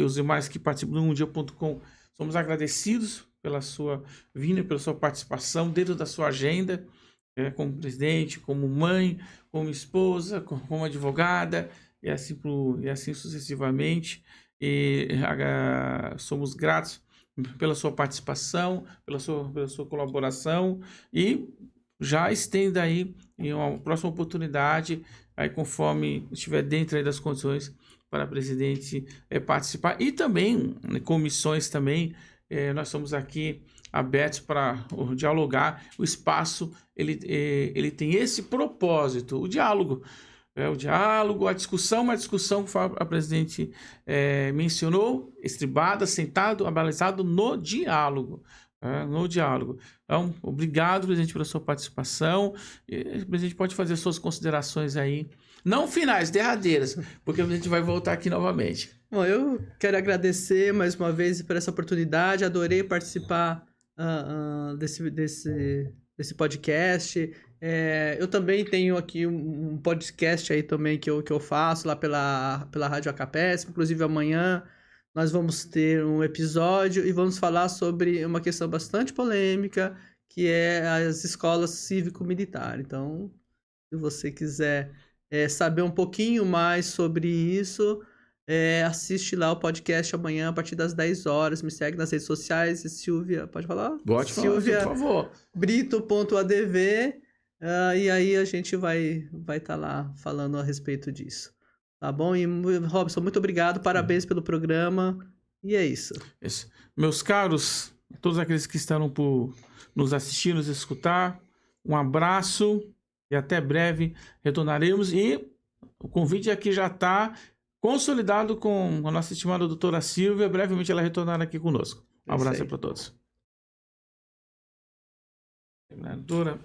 os demais que participam do umdia.com somos agradecidos pela sua vinda, pela sua participação dentro da sua agenda, como presidente, como mãe, como esposa, como advogada e assim sucessivamente. E somos gratos pela sua participação, pela sua colaboração, e já estenda aí em uma próxima oportunidade, aí conforme estiver dentro aí das condições para a presidente participar, e também comissões também, nós estamos aqui abertos para dialogar. O espaço ele tem esse propósito, o diálogo, a discussão, uma discussão que a presidente mencionou, estribada, sentado, abalizado no diálogo, no diálogo. Então, obrigado, presidente, pela sua participação. E, presidente, pode fazer suas considerações aí, não finais, derradeiras, porque a gente vai voltar aqui novamente. Bom, eu quero agradecer mais uma vez por essa oportunidade, adorei participar desse podcast. Eu também tenho aqui um podcast aí também que eu faço lá pela Rádio Acapesp, inclusive amanhã nós vamos ter um episódio e vamos falar sobre uma questão bastante polêmica, que é as escolas cívico-militar. Então, se você quiser saber um pouquinho mais sobre isso, assiste lá o podcast amanhã a partir das 10 horas. Me segue nas redes sociais. E Silvia, pode falar? Pode falar, por favor. Brito.adv. E aí a gente vai estar lá falando a respeito disso. Tá bom? E, Robson, muito obrigado. Parabéns pelo programa. E é isso. Meus caros, todos aqueles que estão por nos assistir, nos escutar, um abraço e até breve retornaremos. E o convite aqui já está consolidado com a nossa estimada doutora Silvia. Brevemente ela retornará aqui conosco. Um abraço para todos. Doutora.